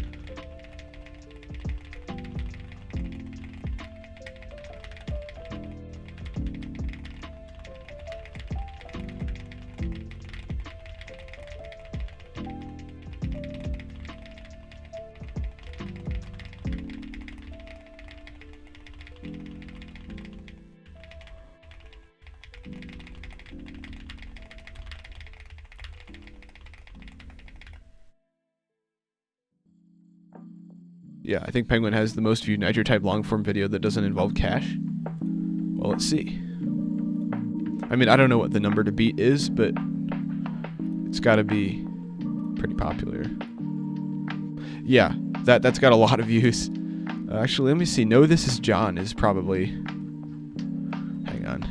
Yeah, I think Penguin has the most viewed Nitro-Type long-form video that doesn't involve cache. Well, let's see. I mean, I don't know what the number to beat is, but it's got to be pretty popular. Yeah, that's got a lot of views. Actually, let me see. No, This Is John is probably... Hang on.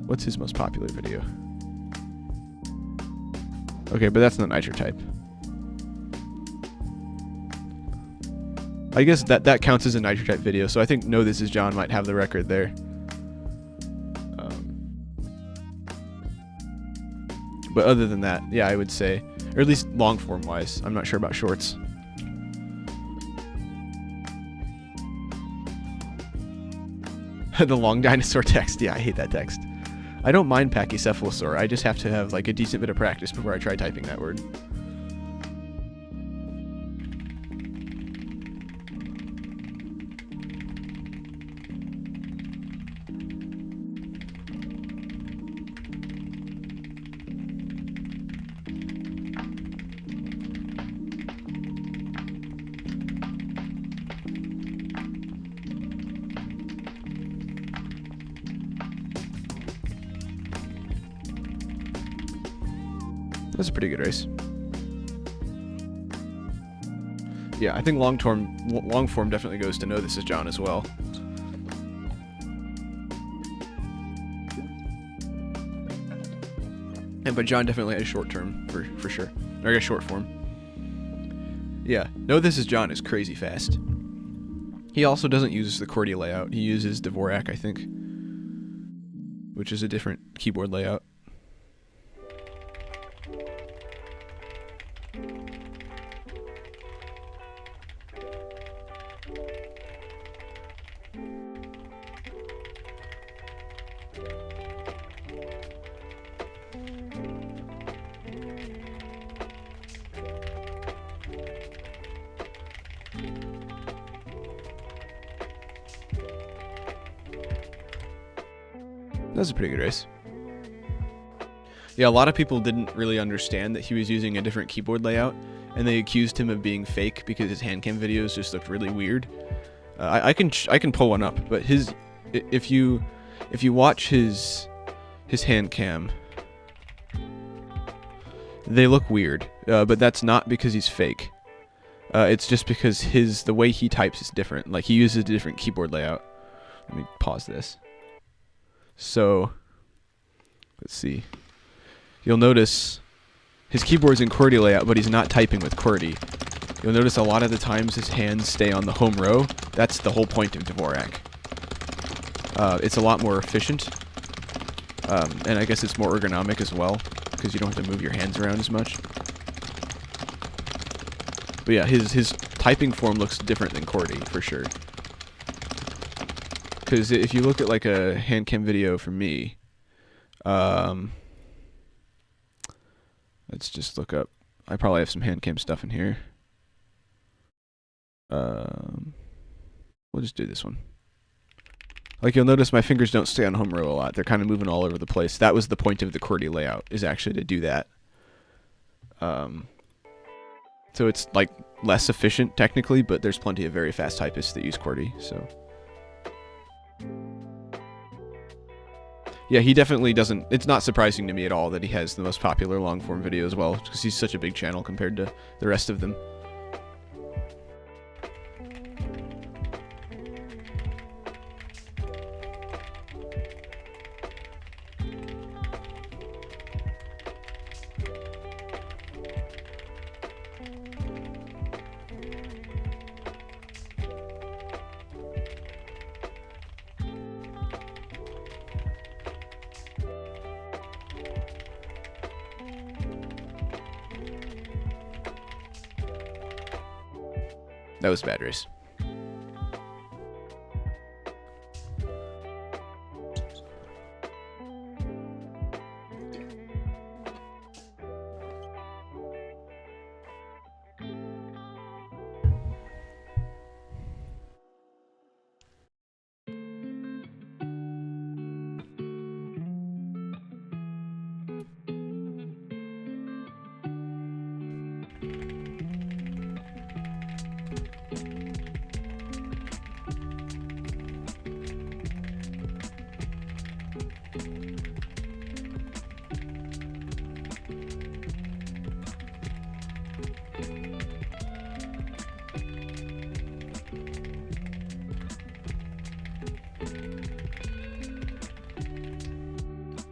What's his most popular video? Okay, but that's not Nitro-Type. I guess that counts as a Nitro-Type video, so I think No This Is John might have the record there. But other than that, yeah, I would say, or at least long-form wise, I'm not sure about shorts. The long dinosaur text, yeah, I hate that text. I don't mind pachycephalosaur, I just have to have like a decent bit of practice before I try typing that word. That's a pretty good race. Yeah, I think long form definitely goes to No This Is John as well. And but John definitely has short term for sure. Or I guess short form. Yeah, No This Is John is crazy fast. He also doesn't use the QWERTY layout. He uses Dvorak, I think, which is a different keyboard layout. That was a pretty good race. Yeah, a lot of people didn't really understand that he was using a different keyboard layout, and they accused him of being fake because his hand cam videos just looked really weird. I can pull one up, but if you watch his hand cam, they look weird. But that's not because he's fake. It's just because the way he types is different. Like, he uses a different keyboard layout. Let me pause this. So, let's see. You'll notice his keyboard's in QWERTY layout, but he's not typing with QWERTY. You'll notice a lot of the times his hands stay on the home row. That's the whole point of Dvorak. It's a lot more efficient, and I guess it's more ergonomic as well, because you don't have to move your hands around as much. But yeah, his typing form looks different than Cordy, for sure. Because if you look at like a hand cam video from me, let's just look up. I probably have some hand cam stuff in here. We'll just do this one. Like, you'll notice my fingers don't stay on home row a lot. They're kind of moving all over the place. That was the point of the Cordy layout, is actually to do that. So it's like less efficient technically, but there's plenty of very fast typists that use Cordy, so. Yeah, he definitely doesn't. It's not surprising to me at all that he has the most popular long form video as well, because he's such a big channel compared to the rest of them. That was a bad race.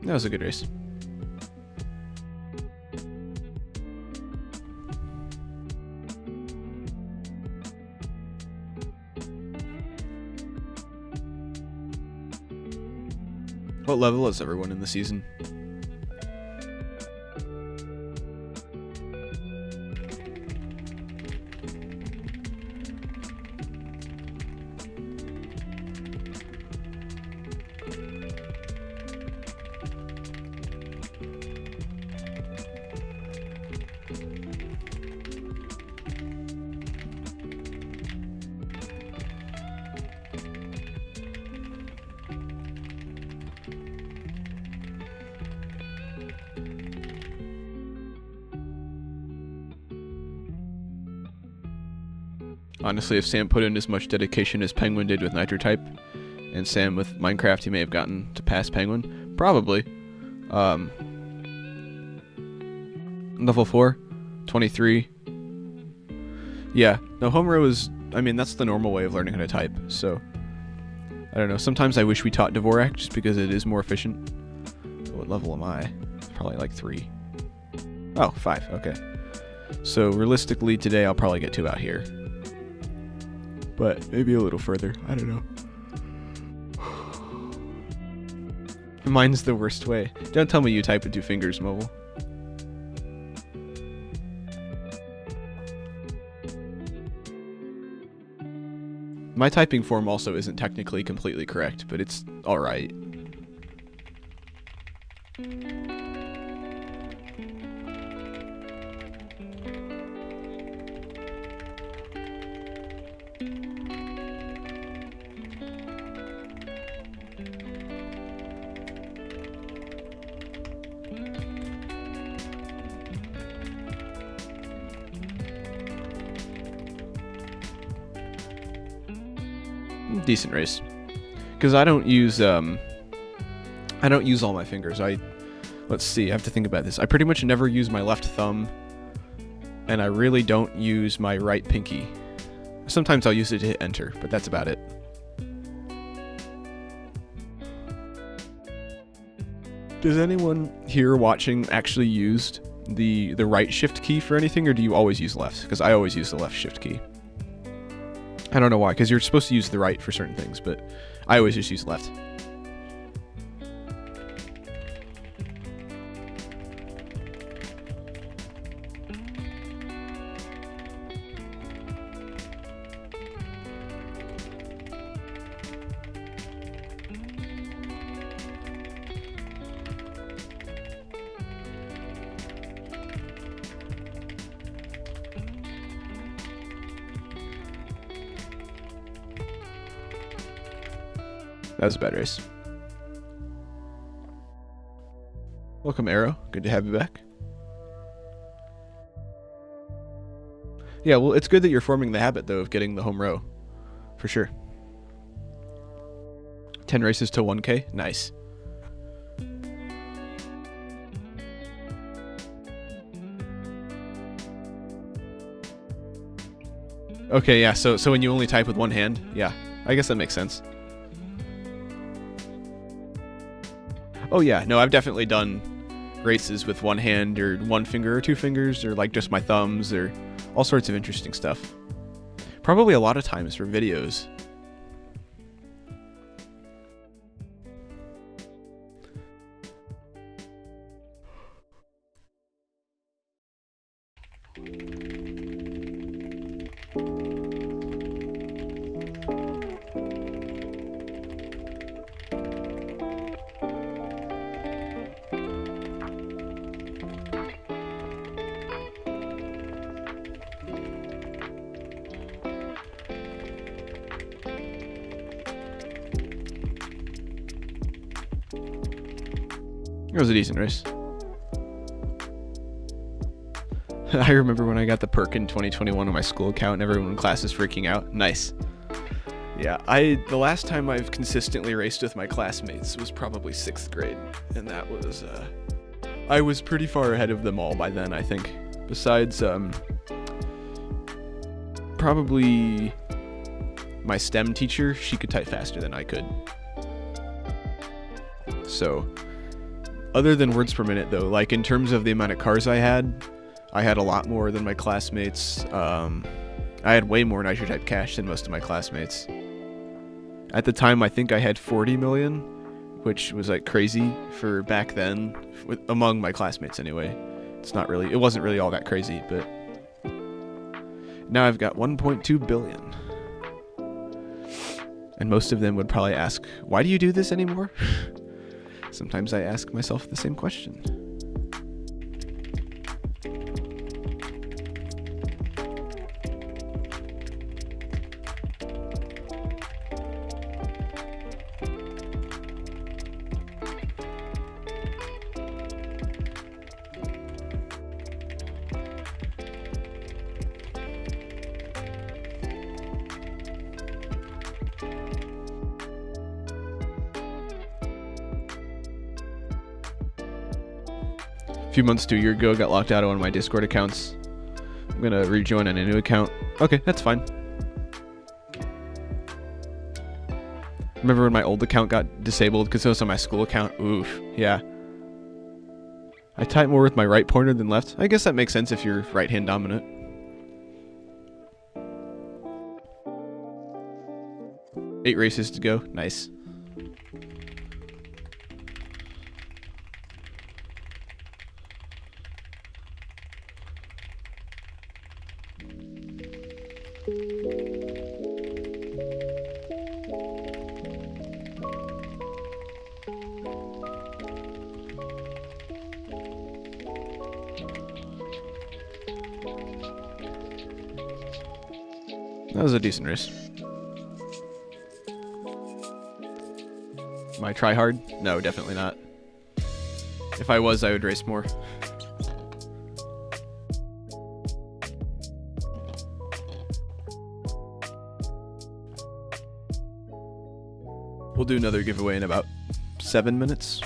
That was a good race. What level is everyone in the season? Honestly, if Sam put in as much dedication as Penguin did with Nitro Type, and Sam with Minecraft, he may have gotten to pass Penguin. Probably. Level 4, 23. Yeah, no, home row is, I mean, that's the normal way of learning how to type, so. I don't know, sometimes I wish we taught Dvorak, just because it is more efficient. What level am I? Probably like 3. Oh, 5, okay. So, realistically, today I'll probably get to about here. But maybe a little further. I don't know. Mine's the worst way. Don't tell me you type with 2 fingers, Mobile. My typing form also isn't technically completely correct, but it's alright. Decent race, because I don't use all my fingers. Let's see, I have to think about this. I pretty much never use my left thumb, and I really don't use my right pinky. Sometimes I'll use it to hit enter, but that's about it. Does anyone here watching actually used the right shift key for anything, or do you always use left? Because I always use the left shift key. I don't know why, because you're supposed to use the right for certain things, but I always just use left. That was a bad race. Welcome, Arrow. Good to have you back. Yeah, well, it's good that you're forming the habit, though, of getting the home row. For sure. 10 races to 1K? Nice. Okay, yeah, so when you only type with one hand, yeah, I guess that makes sense. Oh yeah, no, I've definitely done races with one hand or one finger or two fingers or like just my thumbs or all sorts of interesting stuff. Probably a lot of times for videos. It was a decent race. I remember when I got the perk in 2021 on my school account and everyone in class is freaking out. Nice. Yeah, the last time I've consistently raced with my classmates was probably 6th grade, and that was, I was pretty far ahead of them all by then, I think. Besides, probably my STEM teacher, she could type faster than I could. So, other than words per minute, though, like in terms of the amount of cars I had a lot more than my classmates. I had way more Niger type cash than most of my classmates. At the time, I think I had 40 million, which was like crazy for back then, among my classmates anyway. It wasn't really all that crazy, but now I've got 1.2 billion. And most of them would probably ask, why do you do this anymore? Sometimes I ask myself the same question. A few months to a year ago, got locked out of one of my Discord accounts. I'm gonna rejoin on a new account. Okay, that's fine. Remember when my old account got disabled because it was on my school account? Oof, yeah. I type more with my right pointer than left. I guess that makes sense if you're right-hand dominant. Eight races to go. Nice. That was a decent race. Am I try hard? No, definitely not. If I was, I would race more. We'll do another giveaway in about 7 minutes.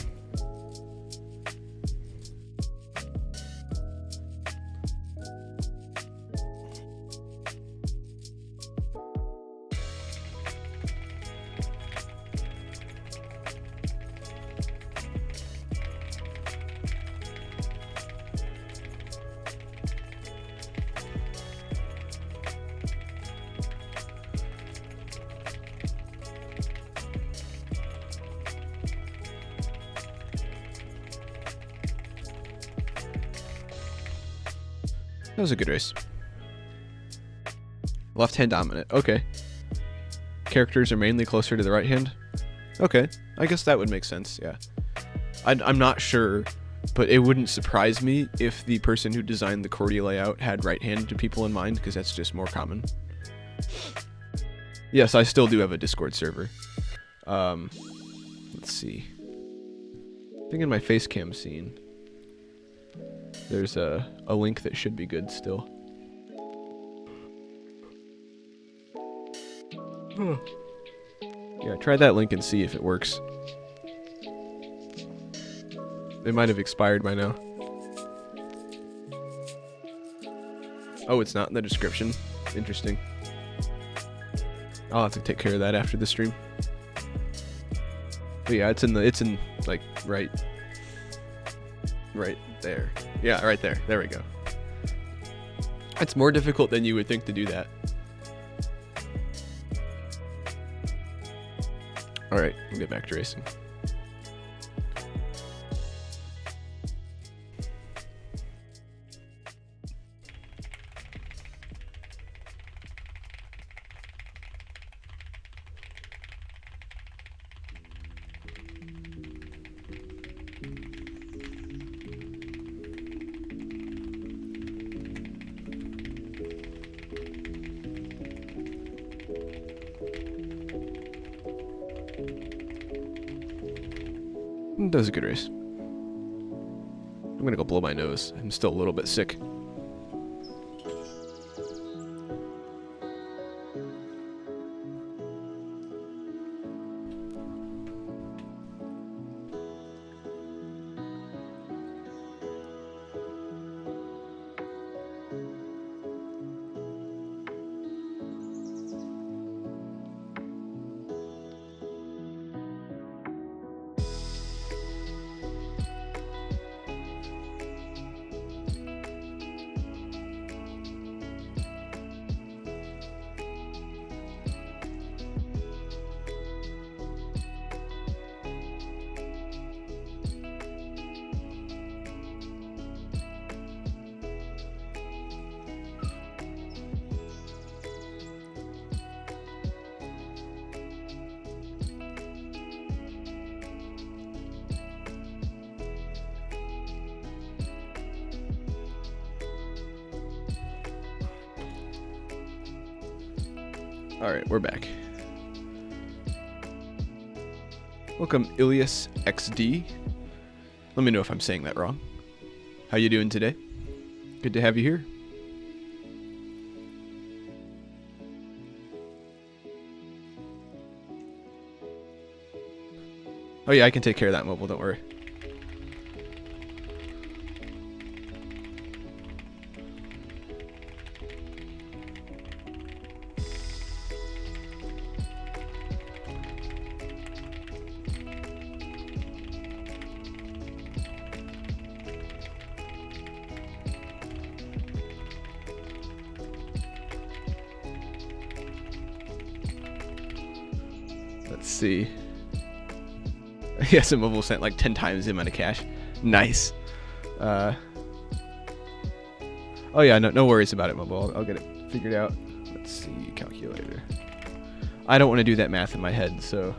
That was a good race. Left hand dominant. Okay. Characters are mainly closer to the right hand. Okay. I guess that would make sense, yeah. I'm not sure, but it wouldn't surprise me if the person who designed the QWERTY layout had right-handed people in mind, because that's just more common. Yes, I still do have a Discord server. Let's see. I think in my face cam scene, there's a link that should be good still. Yeah, try that link and see if it works. It might have expired by now. Oh, it's not in the description. Interesting. I'll have to take care of that after the stream. But yeah, it's in like right there. Yeah, right there. There we go. It's more difficult than you would think to do that. Alright, we'll get back to racing. That was a good race. I'm gonna go blow my nose. I'm still a little bit sick. Alright, we're back. Welcome, Ilias XD. Let me know if I'm saying that wrong. How you doing today? Good to have you here. Oh yeah, I can take care of that mobile, don't worry. Let's see. Yes, a mobile sent like 10 times the amount of cash. Nice. Oh yeah, no worries about it, mobile. I'll get it figured out. Let's see, calculator. I don't want to do that math in my head, so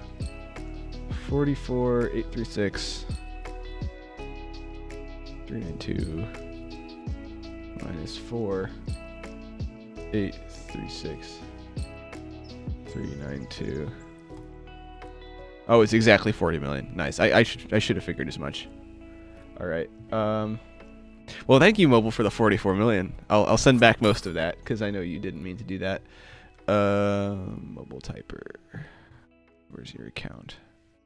44,836 392 minus 4,836 392. Oh, it's exactly 40 million. Nice. I should have figured as much. All right. Well, thank you, mobile, for the 44 million. I'll send back most of that because I know you didn't mean to do that. Mobile typer. Where's your account?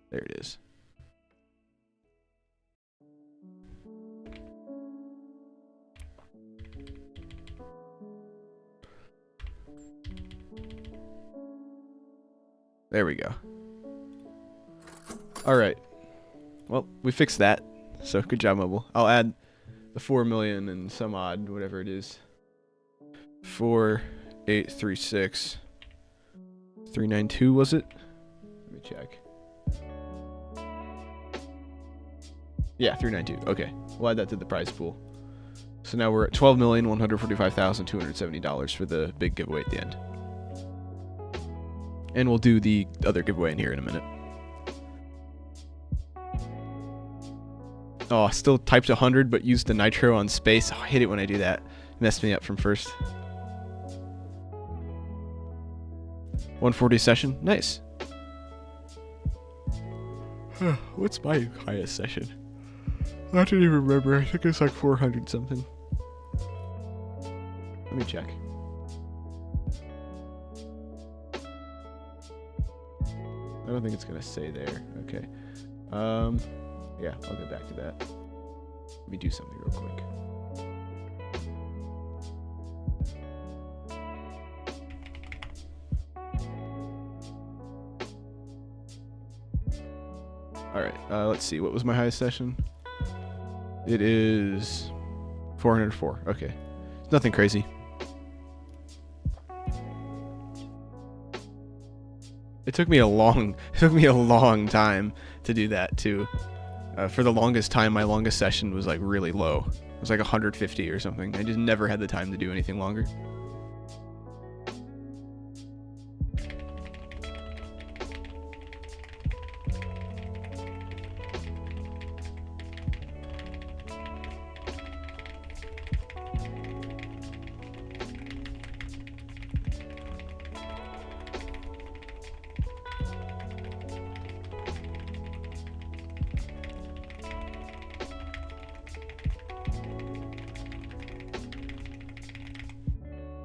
There it is. There we go. Alright. Well, we fixed that. So, good job, mobile. I'll add the 4 million and some odd, whatever it is. 4,836 392, was it? Let me check. Yeah, 392. Okay. We'll add that to the prize pool. So now we're at $12,145,270 for the big giveaway at the end. And we'll do the other giveaway in here in a minute. Oh, still typed 100, but used the nitro on space. Oh, I hate it when I do that. Messed me up from first. 140 session. Nice. What's my highest session? I don't even remember. I think it's like 400 something. Let me check. I don't think it's gonna say there. Okay. Yeah, I'll get back to that. Let me do something real quick. Alright, let's see. What was my highest session? It is 404. Okay. It's nothing crazy. It took me a long time to do that too. For the longest time, my longest session was like really low. It was like 150 or something. I just never had the time to do anything longer.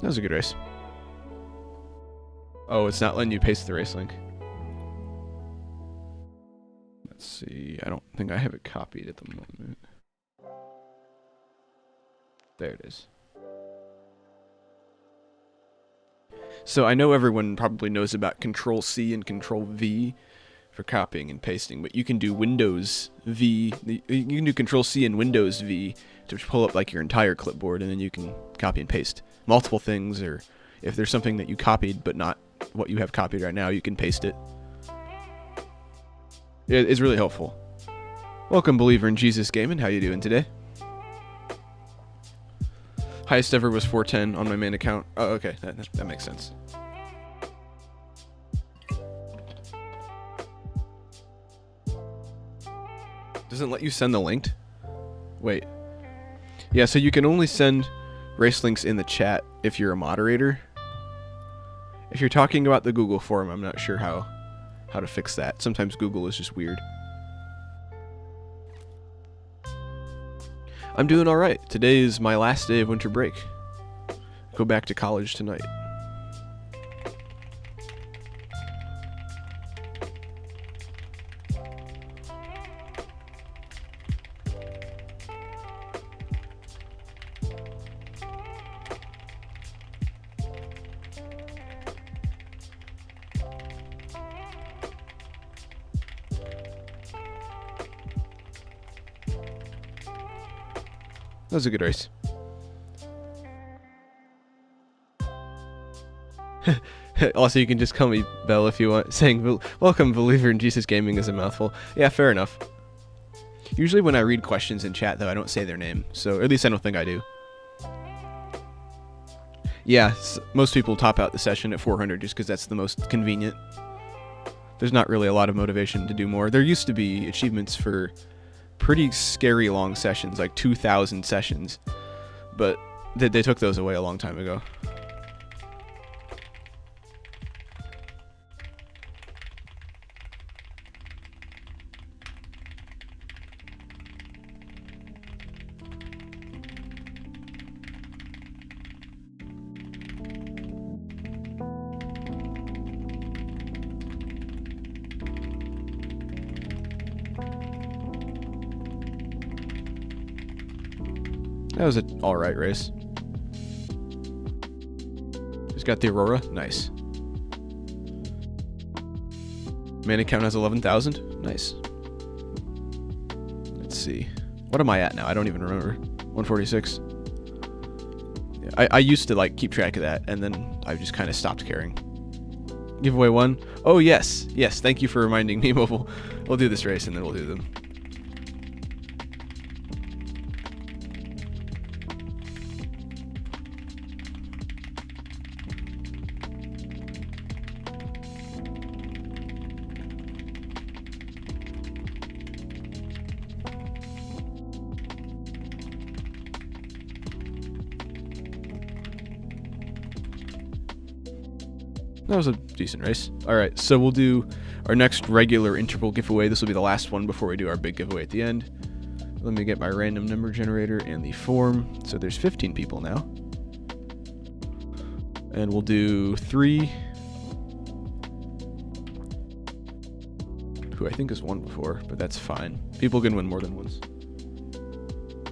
That was a good race. Oh, it's not letting you paste the race link. Let's see. I don't think I have it copied at the moment. There it is. So I know everyone probably knows about Control-C and Control-V for copying and pasting, but you can do Windows V. You can do Control-C and Windows V to pull up like your entire clipboard, and then you can copy and paste multiple things, or if there's something that you copied but not what you have copied right now, you can paste it. It's really helpful. Welcome, Believer in Jesus Gaming. How you doing today? Highest ever was 410 on my main account. Oh, okay, that makes sense. Doesn't let you send the link? Wait. Yeah, so you can only send race links in the chat if you're a moderator. If you're talking about the Google forum, I'm not sure how to fix that. Sometimes Google is just weird. I'm doing alright. Today is my last day of winter break. Go back to college tonight. That was a good race. Also, you can just call me Bell if you want. Saying, welcome, Believer in Jesus Gaming is a mouthful. Yeah, fair enough. Usually when I read questions in chat, though, I don't say their name. So, at least I don't think I do. Yeah, most people top out the session at 400 just because that's the most convenient. There's not really a lot of motivation to do more. There used to be achievements for pretty scary long sessions, like 2,000 sessions, but they took those away a long time ago. That was an alright race. Just got the Aurora. Nice. Mana count has 11,000. Nice. Let's see. What am I at now? I don't even remember. 146. Yeah, I used to like keep track of that, and then I just kind of stopped caring. Giveaway 1. Oh, yes. Yes, thank you for reminding me. We'll do this race, and then we'll do them. That was a decent race. Alright, so we'll do our next regular interval giveaway. This will be the last one before we do our big giveaway at the end. Let me get my random number generator and the form. So there's 15 people now. And we'll do 3. Who I think has won before, but that's fine. People can win more than once.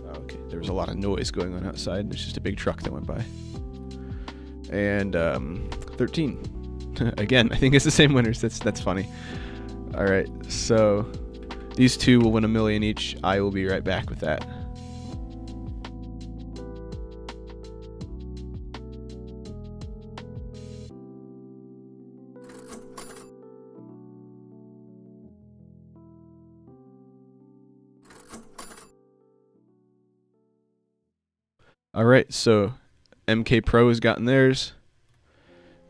Okay, there was a lot of noise going on outside. There's just a big truck that went by. And 13. Again, I think it's the same winners. That's funny. All right, so these two will win $1 million each. I will be right back with that. All right, so MK Pro has gotten theirs.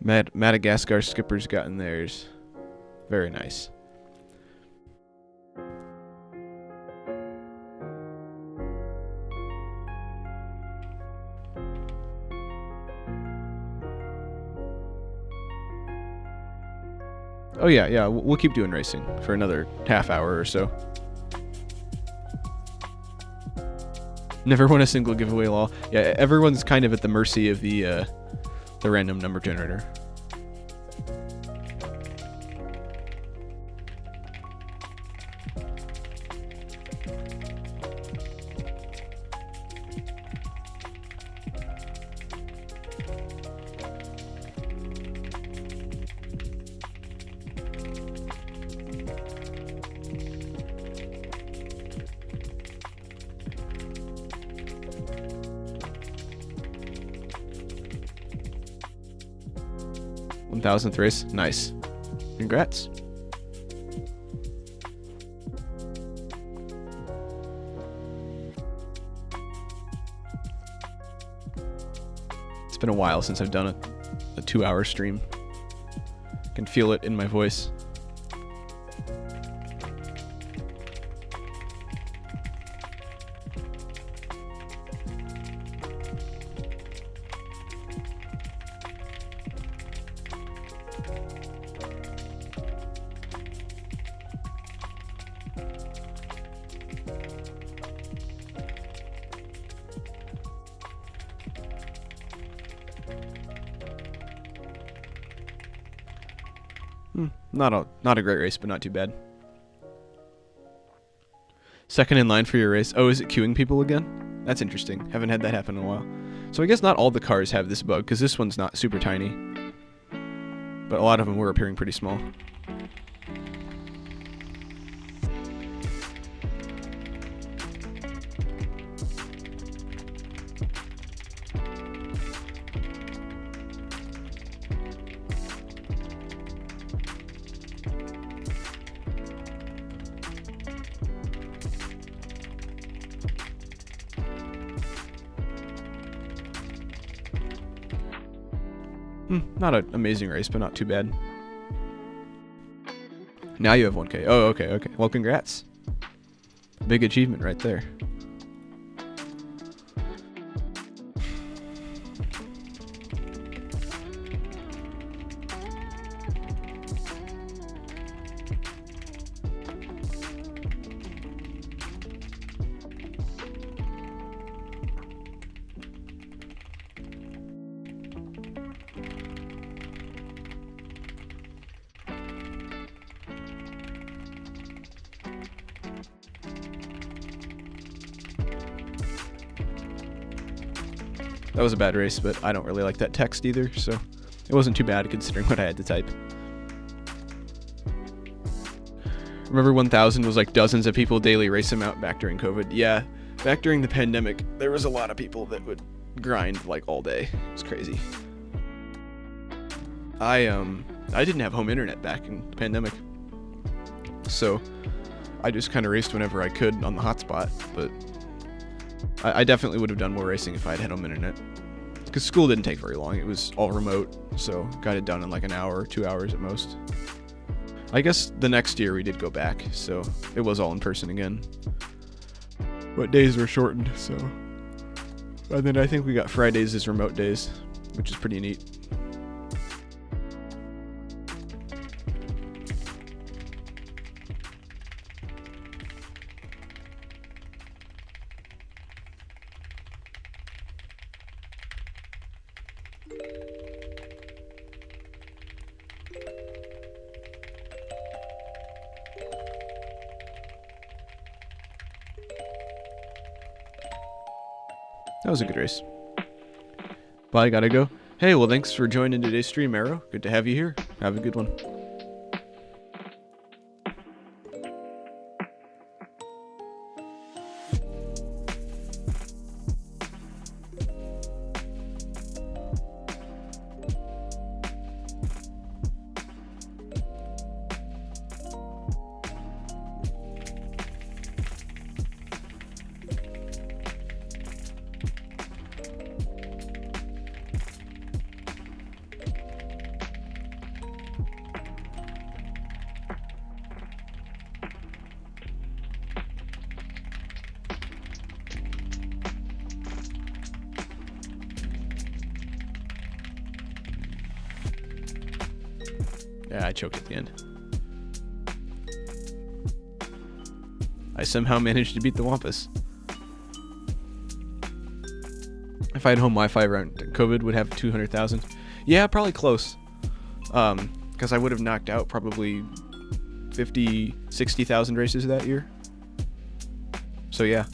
Madagascar Skipper's gotten theirs. Very nice. Oh yeah, we'll keep doing racing for another half hour or so. Never won a single giveaway law. Yeah, everyone's kind of at the mercy of the random number generator. $1,000th race. Nice. Congrats. It's been a while since I've done a 2-hour stream. I can feel it in my voice. Not a great race, but not too bad. Second in line for your race. Oh, is it queuing people again? That's interesting. Haven't had that happen in a while. So I guess not all the cars have this bug, because this one's not super tiny. But a lot of them were appearing pretty small. Not an amazing race, but not too bad. Now you have 1K. Oh, okay. Well, congrats. Big achievement right there. That was a bad race, but I don't really like that text either, so it wasn't too bad considering what I had to type. Remember 1000 was like dozens of people daily race them out back during COVID? Yeah, back during the pandemic, there was a lot of people that would grind like all day. It was crazy. I didn't have home internet back in the pandemic, so I just kind of raced whenever I could on the hotspot, but I definitely would have done more racing if I had home internet. Because school didn't take very long. It was all remote, so got it done in like an hour or 2 hours at most. I guess the next year we did go back, so it was all in person again. But days were shortened, so. And then I think we got Fridays as remote days, which is pretty neat. That was a good race. Bye, gotta go. Hey, well, thanks for joining today's stream, Arrow. Good to have you here. Have a good one. Yeah, I choked at the end. I somehow managed to beat the Wampus. If I had home Wi-Fi around COVID, would have 200,000. Yeah, probably close. Because I would have knocked out probably 50, 60,000 races that year. So yeah.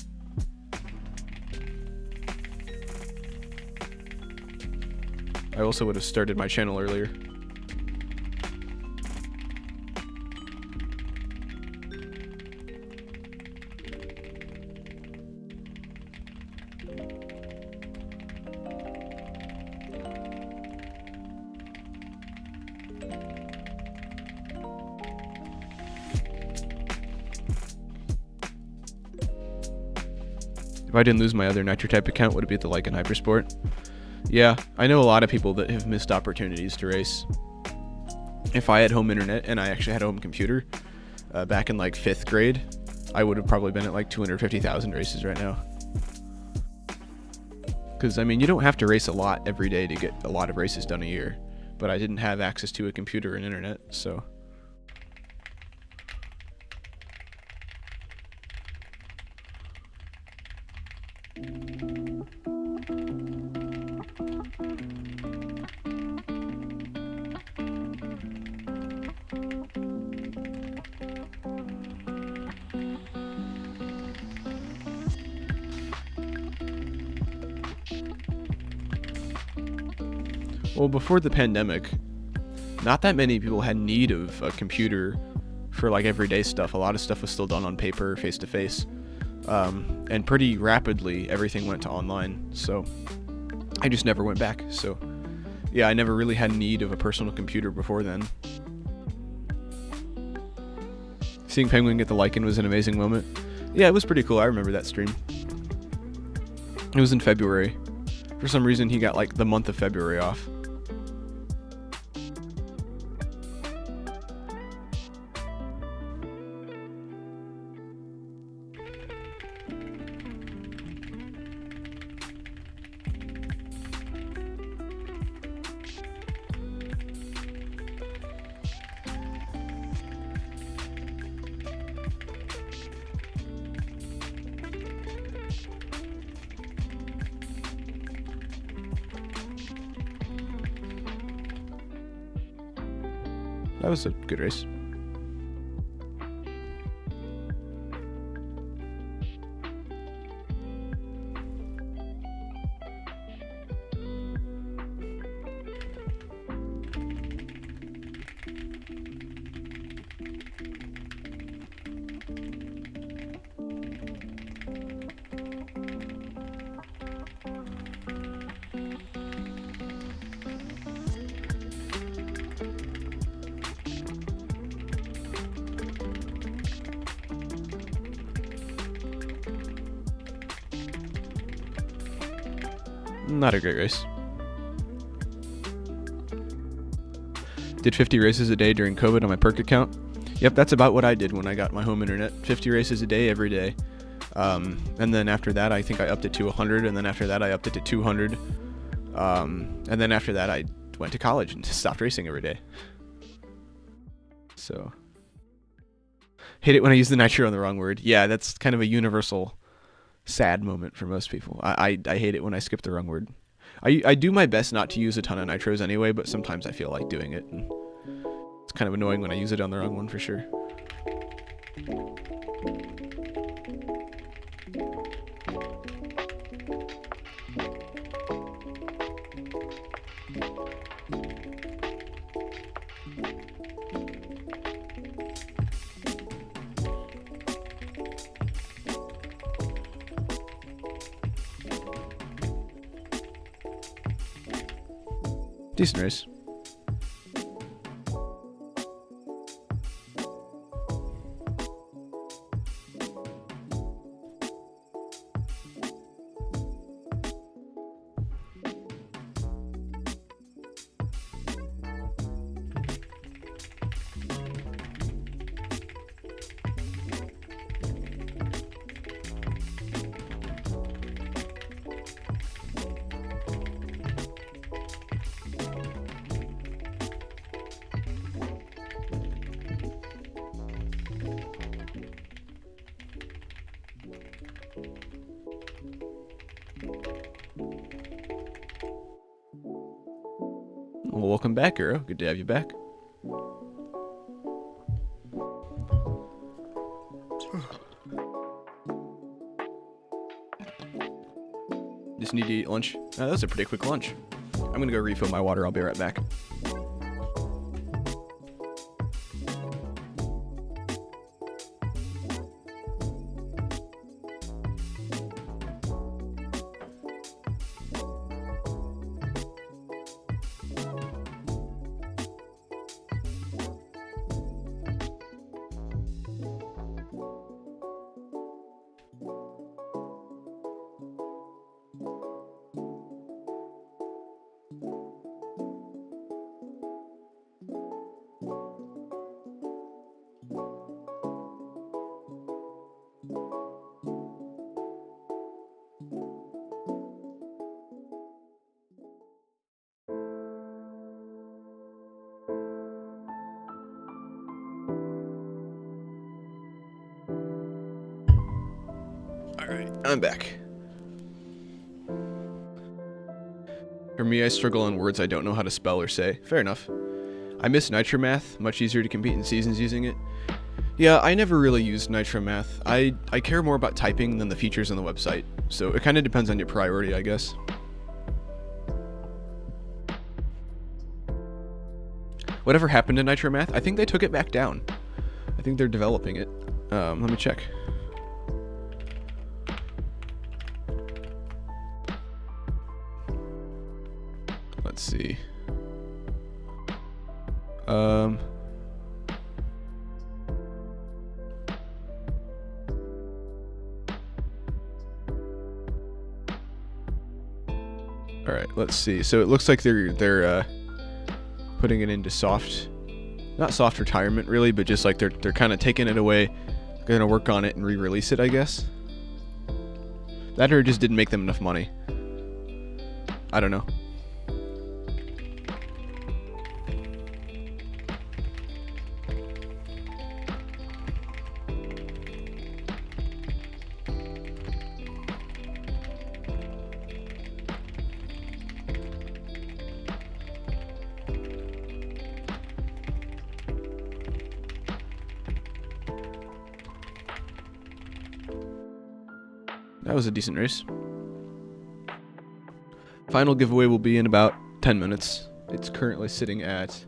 I also would have started my channel earlier. If I didn't lose my other Nitro-type account, would it be the Lycan Hypersport? Yeah, I know a lot of people that have missed opportunities to race. If I had home internet and I actually had a home computer, back in like 5th grade, I would have probably been at like 250,000 races right now. Because, I mean, you don't have to race a lot every day to get a lot of races done a year. But I didn't have access to a computer and internet, so... Well, before the pandemic, not that many people had need of a computer for like everyday stuff. A lot of stuff was still done on paper, face-to-face. And pretty rapidly, everything went to online. So I just never went back. So yeah, I never really had need of a personal computer before then. Seeing Penguin get the Lycan was an amazing moment. Yeah, it was pretty cool. I remember that stream. It was in February. For some reason, he got like the month of February off. That was a good race. Not a great race. Did 50 races a day during COVID on my perk account. Yep, that's about what I did when I got my home internet. 50 races a day every day. And then after that, I think I upped it to 100, and then after that, I upped it to 200. And then after that, I went to college and stopped racing every day. So, hate it when I use the nitro on the wrong word. Yeah, that's kind of a universal sad moment for most people. I hate it when I skip the wrong word. I do my best not to use a ton of nitros anyway, but sometimes I feel like doing it. And it's kind of annoying when I use it on the wrong one for sure. Decent race. Well, welcome back, Uro. Good to have you back. Just need to eat lunch. Oh, that was a pretty quick lunch. I'm gonna go refill my water. I'll be right back. Alright, I'm back. For me, I struggle on words I don't know how to spell or say. Fair enough. I miss Nitromath, much easier to compete in seasons using it. Yeah, I never really used Nitromath. I care more about typing than the features on the website, so it kind of depends on your priority, I guess. Whatever happened to Nitromath? I think they took it back down. I think they're developing it. Let me check. Let's see. All right, let's see. So it looks like they're putting it into soft, not soft retirement really, but just like they're kind of taking it away. They're gonna work on it and re-release it, I guess. That or it just didn't make them enough money. I don't know. That was a decent race. Final giveaway will be in about 10 minutes. It's currently sitting at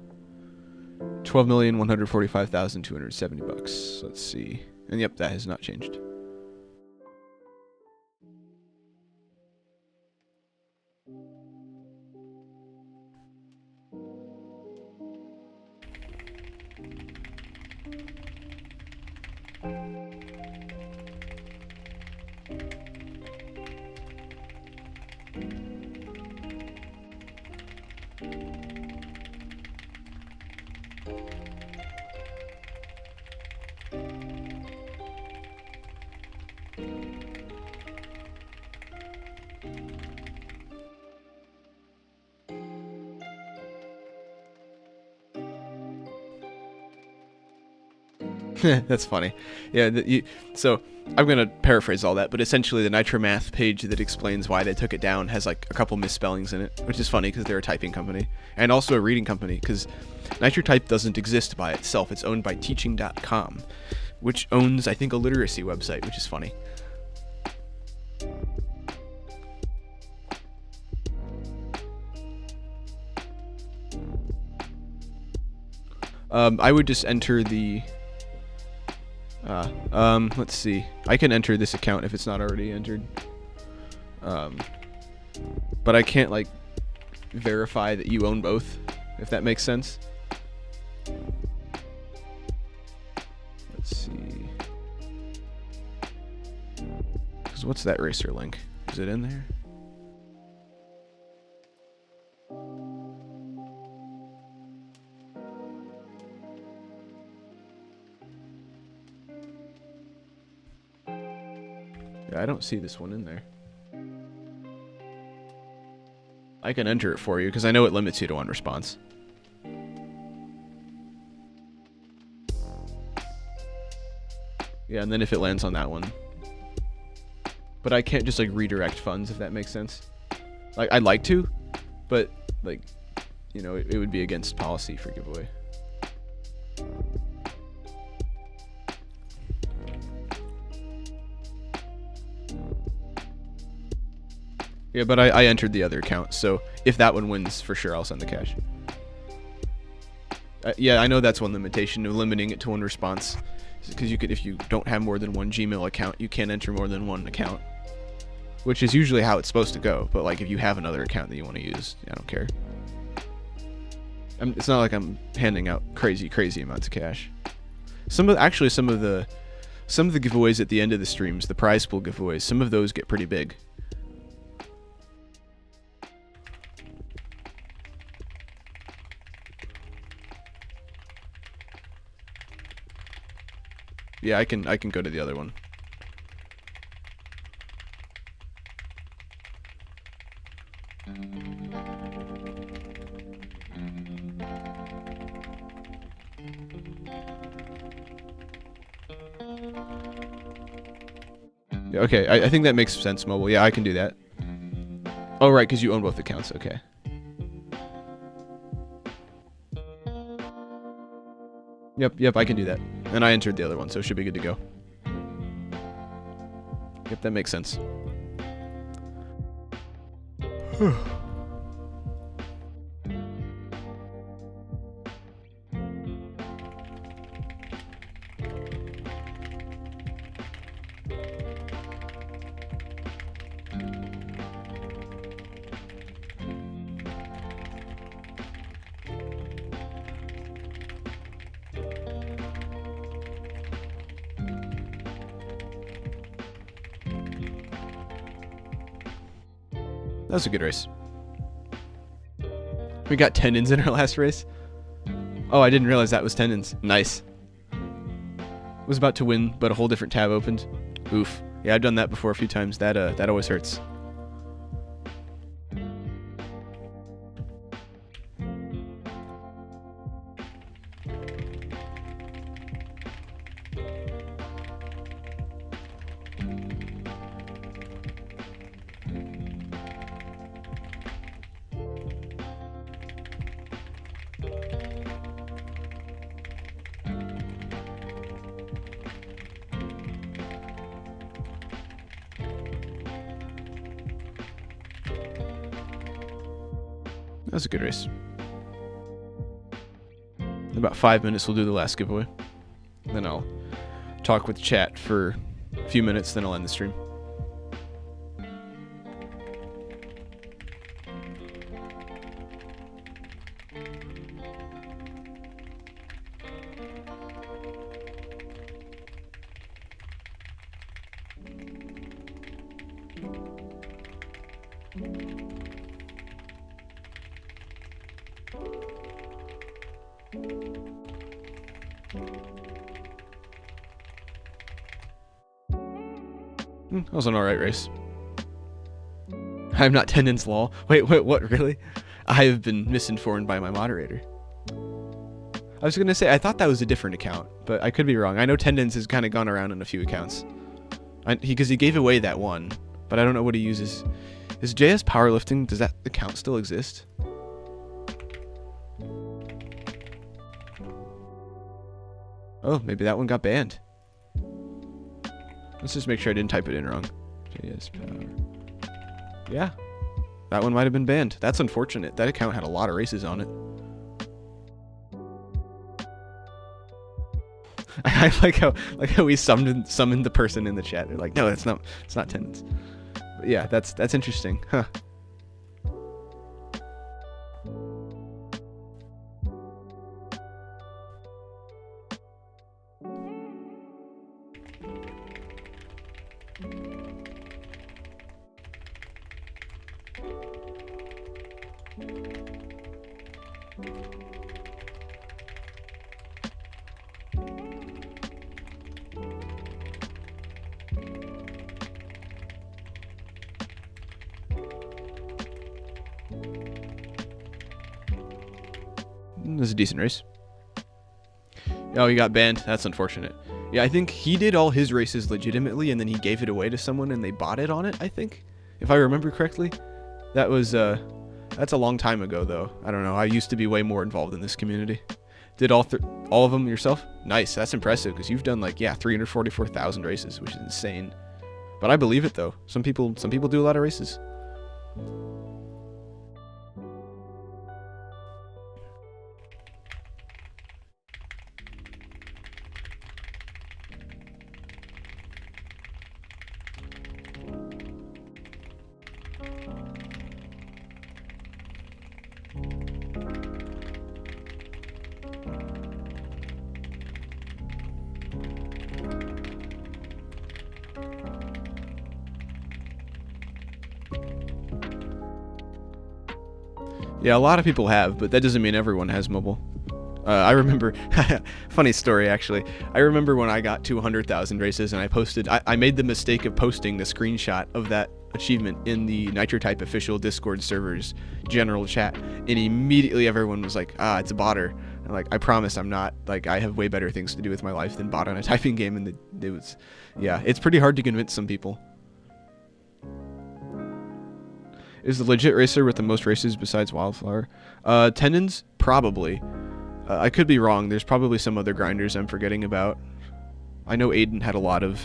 $12,145,270. Let's see. And yep, that has not changed. That's funny. Yeah, so I'm going to paraphrase all that, but essentially the Nitromath page that explains why they took it down has like a couple misspellings in it, which is funny because they're a typing company and also a reading company, because NitroType doesn't exist by itself. It's owned by teaching.com, which owns, I think, a literacy website, which is funny. I would just enter the... let's see. I can enter this account if it's not already entered. But I can't, like, verify that you own both, if that makes sense. Let's see. Because what's that racer link? Is it in there? Yeah, I don't see this one in there. I can enter it for you because I know it limits you to one response. Yeah, and then if it lands on that one. But I can't just like redirect funds, if that makes sense. Like, I'd like to, but like, you know, it would be against policy for giveaway. Yeah, but I entered the other account, so if that one wins, for sure I'll send the cash. Yeah, I know that's one limitation, limiting it to one response. Because you could, if you don't have more than one Gmail account, you can't enter more than one account. Which is usually how it's supposed to go, but like if you have another account that you want to use, I don't care. It's not like I'm handing out crazy amounts of cash. Actually some of the giveaways at the end of the streams, the prize pool giveaways, some of those get pretty big. Yeah, I can go to the other one. Yeah, okay, I think that makes sense, Mobile. Yeah, I can do that. Oh, right, because you own both accounts. Okay. Yep, I can do that. And I entered the other one, so it should be good to go. Yep, that makes sense. That was a good race. We got tendons in our last race. Oh, I didn't realize that was tendons. Nice. Was about to win, but a whole different tab opened. Oof. Yeah, I've done that before a few times. That always hurts. That was a good race. In about 5 minutes, we'll do the last giveaway. Then I'll talk with chat for a few minutes, then I'll end the stream. That was an alright race. I'm not tendons, lol. Wait, what, really? I have been misinformed by my moderator. I was going to say, I thought that was a different account, but I could be wrong. I know Tendons has kind of gone around in a few accounts. Because he gave away that one, but I don't know what he uses. Is JS Powerlifting, does that account still exist? Oh, maybe that one got banned. Let's just make sure I didn't type it in wrong. JS Power. Yeah, that one might have been banned. That's unfortunate. That account had a lot of races on it. I like how we summoned the person in the chat. They're like, no, it's not Tendons. But yeah, that's interesting, huh? This is a decent race. Oh, he got banned. That's unfortunate. Yeah, I think he did all his races legitimately, and then he gave it away to someone, and they bought it on it, I think. If I remember correctly. That was, that's a long time ago, though. I don't know. I used to be way more involved in this community. Did all of them yourself? Nice. That's impressive, because you've done, like, yeah, 344,000 races, which is insane. But I believe it, though. Some people do a lot of races. Yeah, a lot of people have, but that doesn't mean everyone has mobile. I remember, funny story actually, I remember when I got to 100,000 races and I made the mistake of posting the screenshot of that achievement in the NitroType official Discord server's general chat, and immediately everyone was like, ah, it's a botter. I'm like, I promise I'm not. Like, I have way better things to do with my life than bot on a typing game, and it was, yeah, it's pretty hard to convince some people. Is the legit racer with the most races besides Wildflower? Tendons? Probably. I could be wrong. There's probably some other grinders I'm forgetting about. I know Aiden had a lot of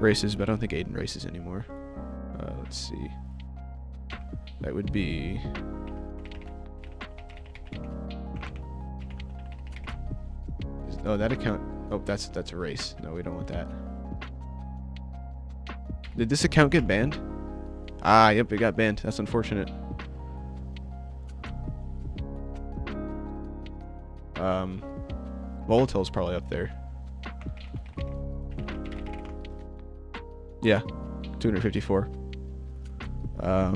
races, but I don't think Aiden races anymore. Let's see. That would be... Oh, that account... Oh, that's a race. No, we don't want that. Did this account get banned? Ah, yep, it got banned. That's unfortunate. Volatile's probably up there. Yeah, 254. I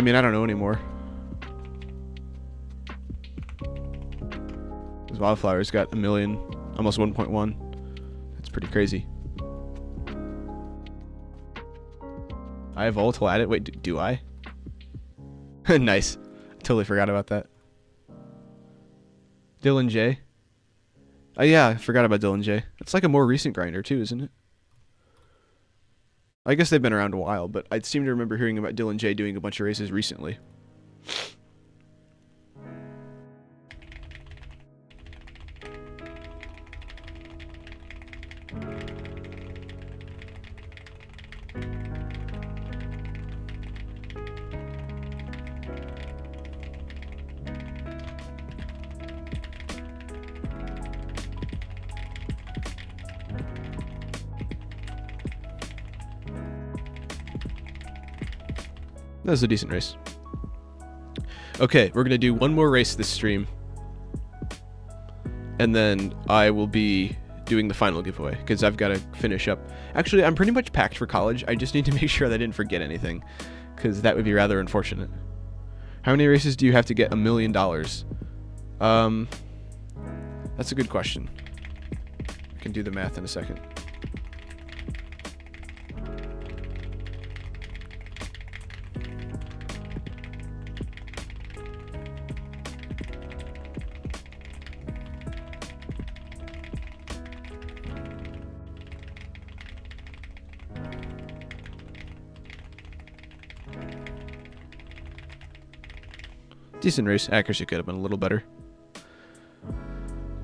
mean, I don't know anymore. This Wildflower's got 1 million, almost 1.1. That's pretty crazy. I have Volatile at it. Wait, do I? Nice. I totally forgot about that. Dylan J. Oh yeah, I forgot about Dylan J. It's like a more recent grinder too, isn't it? I guess they've been around a while, but I seem to remember hearing about Dylan J doing a bunch of races recently. That was a decent race. Okay, we're going to do one more race this stream. And then I will be doing the final giveaway, because I've got to finish up. Actually, I'm pretty much packed for college. I just need to make sure that I didn't forget anything, because that would be rather unfortunate. How many races do you have to get $1 million? That's a good question. I can do the math in a second. Decent race. Accuracy could have been a little better.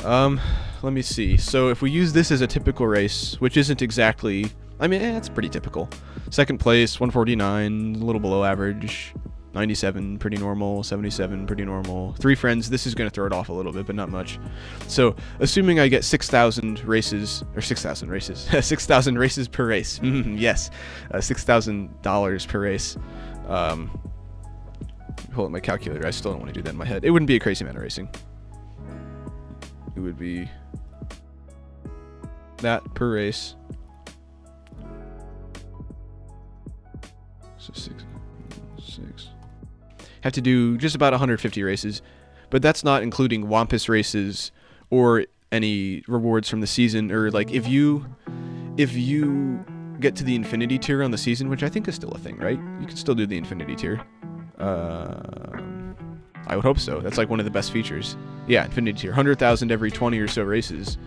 Let me see. So if we use this as a typical race, which isn't exactly... I mean, it's pretty typical. Second place, 149, a little below average. 97, pretty normal. 77, pretty normal. 3 friends, this is going to throw it off a little bit, but not much. So, assuming I get 6,000 races, or 6,000 races, 6,000 races per race. Yes, $6,000 per race. Pull up my calculator. I still don't want to do that in my head. It wouldn't be a crazy amount of racing. It would be that per race. So 6. Have to do just about 150 races, but that's not including Wampus races or any rewards from the season, or like if you get to the Infinity tier on the season, which I think is still a thing, right? You can still do the Infinity tier. I would hope so. That's like one of the best features. Yeah, Infinity tier, 100,000 every 20 or so races.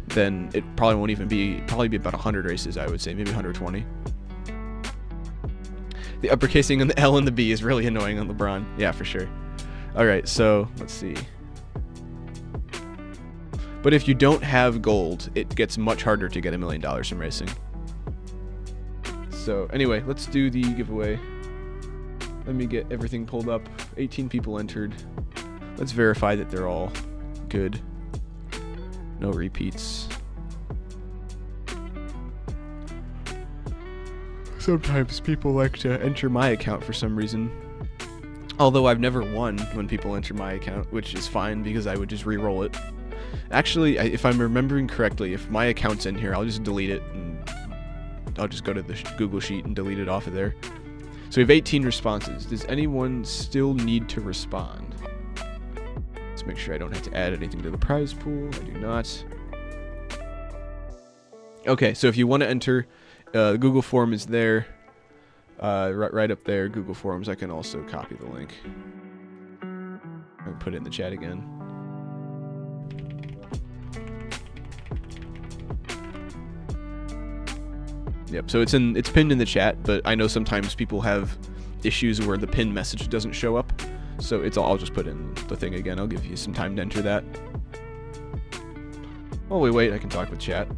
Then it probably won't even be, probably be about 100 races, I would say, maybe 120. The uppercasing on the L and the B is really annoying on LeBron. Yeah, for sure. Alright, so let's see. But if you don't have gold, it gets much harder to get $1 million from racing. So anyway, let's do the giveaway. Let me get everything pulled up. 18 people entered. Let's verify that they're all good. No repeats. Sometimes people like to enter my account for some reason. Although I've never won when people enter my account, which is fine because I would just re-roll it. Actually, if I'm remembering correctly, if my account's in here, I'll just delete it and I'll just go to the Google Sheet and delete it off of there. So we have 18 responses. Does anyone still need to respond? Let's make sure I don't have to add anything to the prize pool. I do not. Okay, so if you want to enter, the Google form is there. Right up there, Google Forms. I can also copy the link. I'll put it in the chat again. Yep, so it's pinned in the chat, but I know sometimes people have issues where the pinned message doesn't show up. So I'll just put in the thing again. I'll give you some time to enter that. While we wait, I can talk with chat.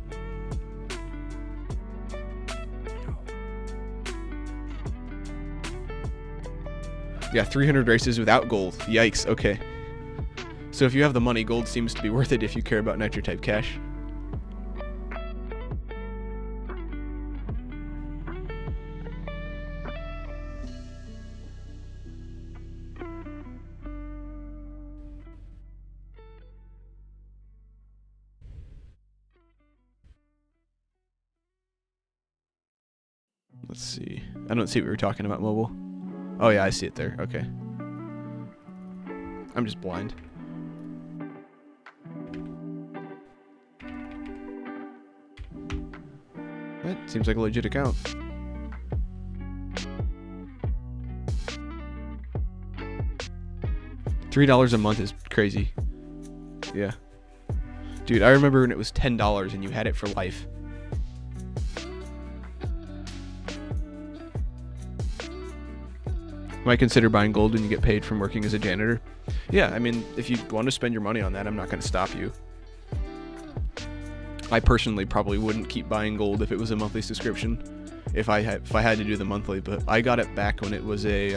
Yeah, 300 races without gold. Yikes, okay. So if you have the money, gold seems to be worth it if you care about Nitro type cash. Let's see. I don't see what we were talking about, mobile. Oh yeah, I see it there. Okay. I'm just blind. That seems like a legit account. $3 a month is crazy. Yeah. Dude, I remember when it was $10 and you had it for life. Might consider buying gold when you get paid from working as a janitor. Yeah, I mean, if you want to spend your money on that, I'm not going to stop you. I personally probably wouldn't keep buying gold if it was a monthly subscription, if I had to do the monthly. But I got it back when it was a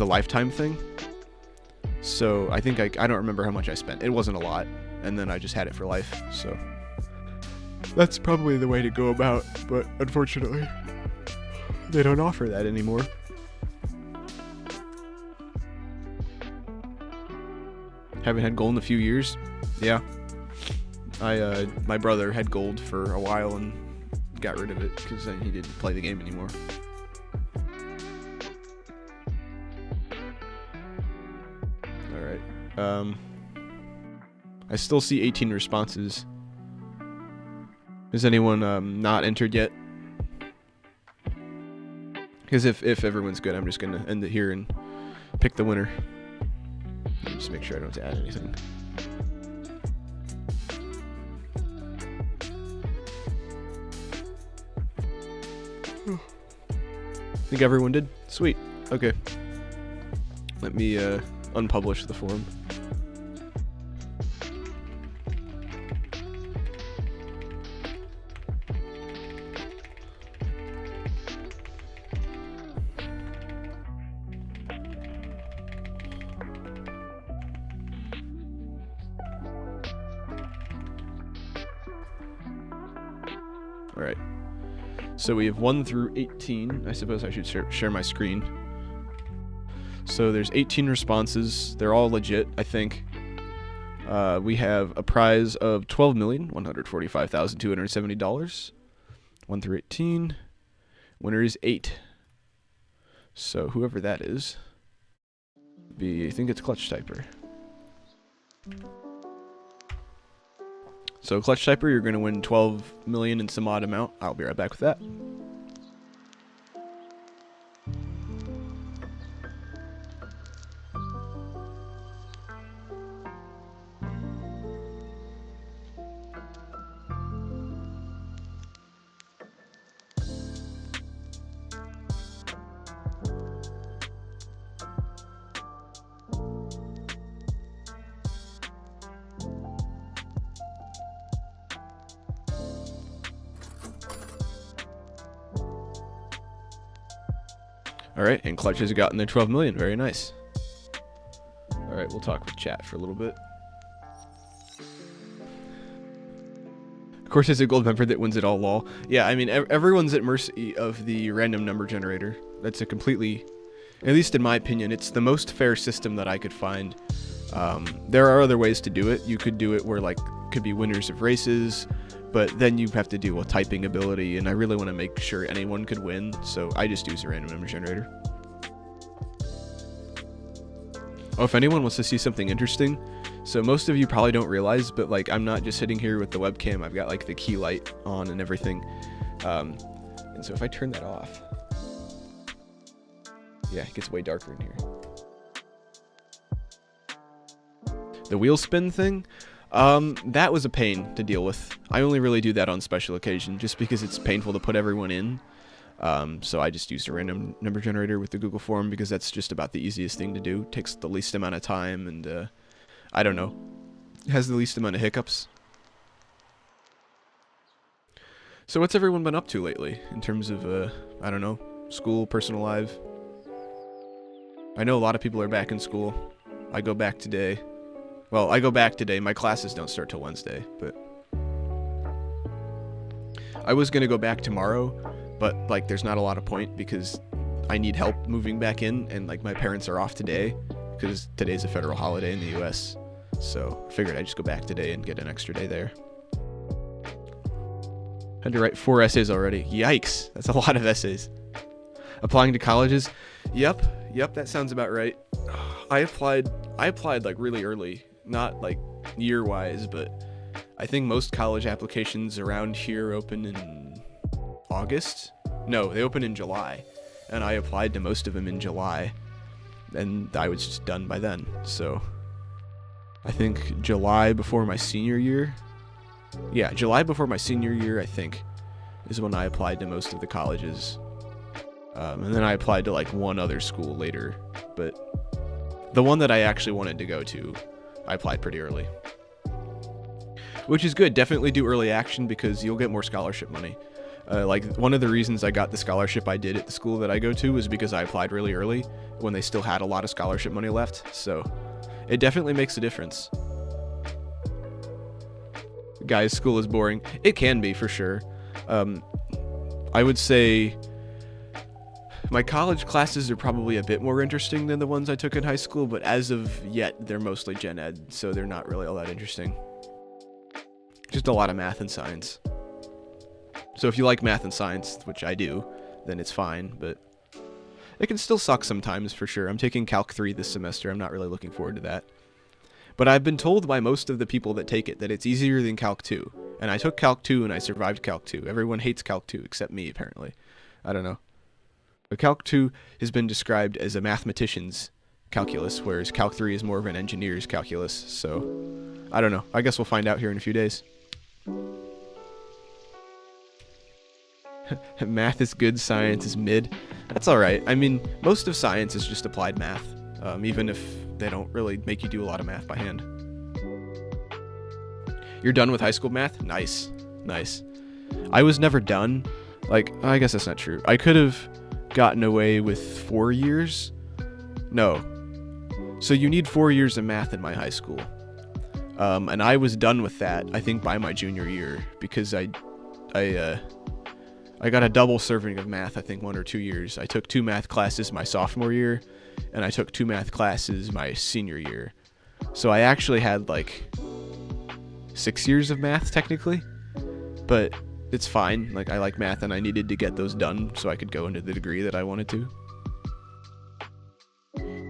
lifetime thing. So I think I don't remember how much I spent. It wasn't a lot, and then I just had it for life. So that's probably the way to go about. But unfortunately, they don't offer that anymore. Haven't had gold in a few years. Yeah. My brother had gold for a while and got rid of it because he didn't play the game anymore. Alright. I still see 18 responses. Is anyone not entered yet? Because if everyone's good, I'm just going to end it here and pick the winner. Just make sure I don't have to add anything. I think everyone did. Sweet. Okay. Let me unpublish the forum. Alright, so we have 1 through 18. I suppose I should share my screen. So there's 18 responses. They're all legit, I think. We have a prize of $12,145,270. 1 through 18. Winner is 8. So whoever that is, I think it's Clutch Typer. So Clutch Typer, you're going to win 12 million and some odd amount. I'll be right back with that. Alright, and Clutch has gotten their 12 million. Very nice. Alright, we'll talk with chat for a little bit. Of course, it's a gold member that wins it all, lol. Yeah, I mean, everyone's at mercy of the random number generator. That's a completely, at least in my opinion, it's the most fair system that I could find. There are other ways to do it. You could do it where, like, could be winners of races, but then you have to deal with typing ability, and I really want to make sure anyone could win, so I just use a random number generator. Oh, if anyone wants to see something interesting, so most of you probably don't realize, but like I'm not just sitting here with the webcam, I've got like the key light on and everything. And so if I turn that off, yeah, it gets way darker in here. The wheel spin thing, that was a pain to deal with. I only really do that on special occasion, just because it's painful to put everyone in. So I just used a random number generator with the Google form because that's just about the easiest thing to do. It takes the least amount of time, and I don't know, it has the least amount of hiccups. So what's everyone been up to lately in terms of, I don't know, school, personal life? I know a lot of people are back in school. I go back today. Well, I go back today. My classes don't start till Wednesday, but I was going to go back tomorrow, but like there's not a lot of point because I need help moving back in, and like my parents are off today because today's a federal holiday in the US. So I figured I'd just go back today and get an extra day there. Had to write 4 essays already. Yikes, that's a lot of essays. Applying to colleges? Yep, that sounds about right. I applied like really early, not like year-wise, but I think most college applications around here open in August? No, they open in July, and I applied to most of them in July, and I was just done by then, so I think July before my senior year? Yeah, July before my senior year, I think, is when I applied to most of the colleges. And then I applied to like one other school later, but the one that I actually wanted to go to, I applied pretty early. Which is good. Definitely do early action because you'll get more scholarship money. Like one of the reasons I got the scholarship I did at the school that I go to was because I applied really early when they still had a lot of scholarship money left. So it definitely makes a difference. Guys, school is boring. It can be for sure. I would say my college classes are probably a bit more interesting than the ones I took in high school, but as of yet, they're mostly gen ed, so they're not really all that interesting. Just a lot of math and science. So if you like math and science, which I do, then it's fine, but it can still suck sometimes for sure. I'm taking Calc 3 this semester. I'm not really looking forward to that. But I've been told by most of the people that take it that it's easier than Calc 2. And I took Calc 2 and I survived Calc 2. Everyone hates Calc 2 except me, apparently. I don't know. But Calc 2 has been described as a mathematician's calculus, whereas Calc 3 is more of an engineer's calculus. So, I don't know. I guess we'll find out here in a few days. Math is good, science is mid. That's alright. I mean, most of science is just applied math. even if they don't really make you do a lot of math by hand. You're done with high school math? Nice. Nice. I was never done. Like, I guess that's not true. I could have gotten away with 4 years. No. So you need 4 years of math in my high school. And I was done with that, I think, by my junior year, because I got a double serving of math, I think 1 or 2 years. I took 2 math classes my sophomore year, and I took 2 math classes my senior year. So I actually had like 6 years of math technically, but it's fine. Like, I like math and I needed to get those done so I could go into the degree that I wanted to.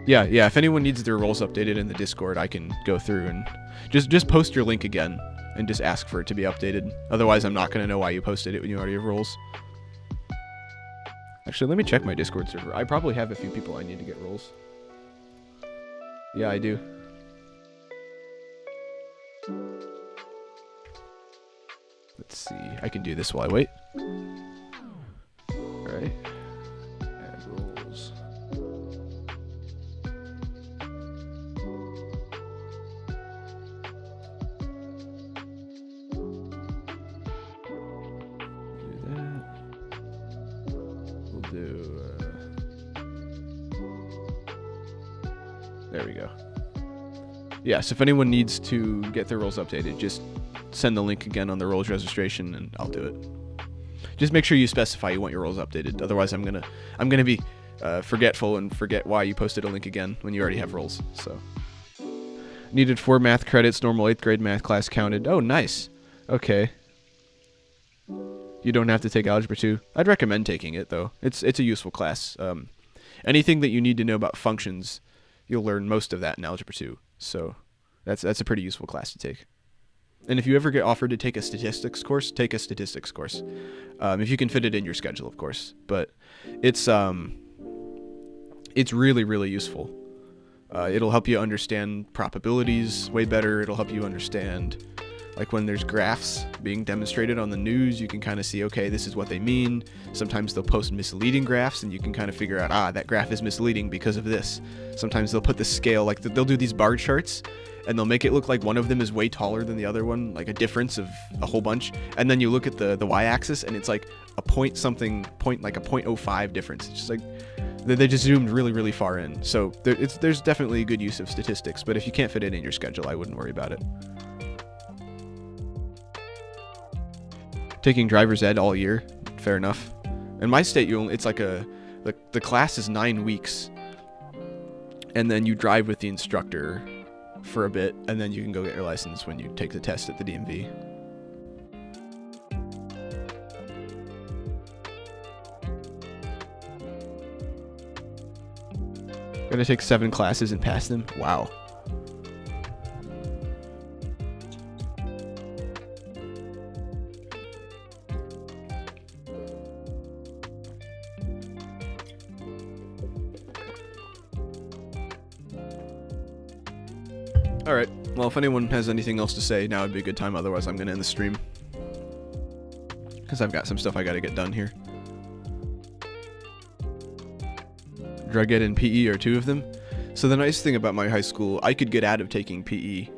Yeah, if anyone needs their roles updated in the Discord, I can go through and just post your link again and just ask for it to be updated. Otherwise, I'm not going to know why you posted it when you already have roles. Actually, let me check my Discord server. I probably have a few people I need to get roles. Yeah, I do. Let's see. I can do this while I wait. Alright. Add roles. There we go. Yeah, so if anyone needs to get their roles updated, just send the link again on the roles registration and I'll do it. Just make sure you specify you want your roles updated. Otherwise, I'm gonna be forgetful and forget why you posted a link again when you already have roles. So needed 4 math credits. Normal 8th grade math class counted. Oh, nice. Okay. You don't have to take Algebra 2. I'd recommend taking it though. It's a useful class. Anything that you need to know about functions, you'll learn most of that in Algebra 2. So that's a pretty useful class to take. And if you ever get offered to take a statistics course, take a statistics course. If you can fit it in your schedule, of course. But it's really, really useful. It'll help you understand probabilities way better. It'll help you understand, like, when there's graphs being demonstrated on the news, you can kind of see, okay, this is what they mean. Sometimes they'll post misleading graphs, and you can kind of figure out, that graph is misleading because of this. Sometimes they'll put the scale, like, they'll do these bar charts, and they'll make it look like one of them is way taller than the other one, like a difference of a whole bunch. And then you look at the y-axis, and it's like a like a 0.05 difference. It's just like, they just zoomed really, really far in. So there's definitely a good use of statistics, but if you can't fit it in your schedule, I wouldn't worry about it. Taking driver's ed all year, fair enough. In my state, it's like the class is 9 weeks, and then you drive with the instructor for a bit, and then you can go get your license when you take the test at the DMV. Gotta take 7 classes and pass them? Wow. Alright, well, if anyone has anything else to say, now would be a good time, otherwise I'm going to end the stream. Because I've got some stuff I got to get done here. Drug ed and PE are 2 of them. So the nice thing about my high school, I could get out of taking PE.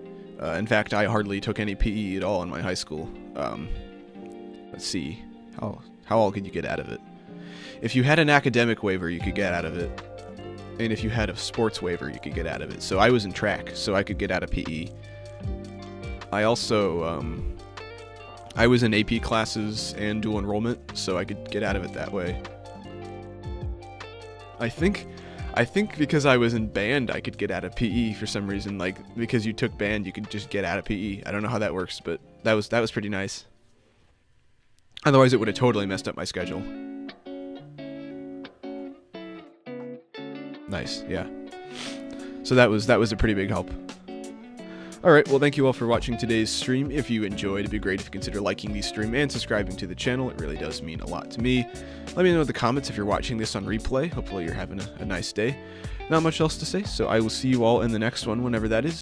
In fact, I hardly took any PE at all in my high school. Let's see, how all could you get out of it? If you had an academic waiver, you could get out of it. And if you had a sports waiver, you could get out of it. So I was in track, so I could get out of PE. I also, I was in AP classes and dual enrollment, so I could get out of it that way. I think because I was in band, I could get out of PE for some reason. Like, because you took band, you could just get out of PE. I don't know how that works, but that was pretty nice. Otherwise, it would have totally messed up my schedule. Nice, yeah. So that was a pretty big help. Alright, well, thank you all for watching today's stream. If you enjoyed, it'd be great if you consider liking the stream and subscribing to the channel. It really does mean a lot to me. Let me know in the comments if you're watching this on replay. Hopefully you're having a nice day. Not much else to say, so I will see you all in the next one, whenever that is.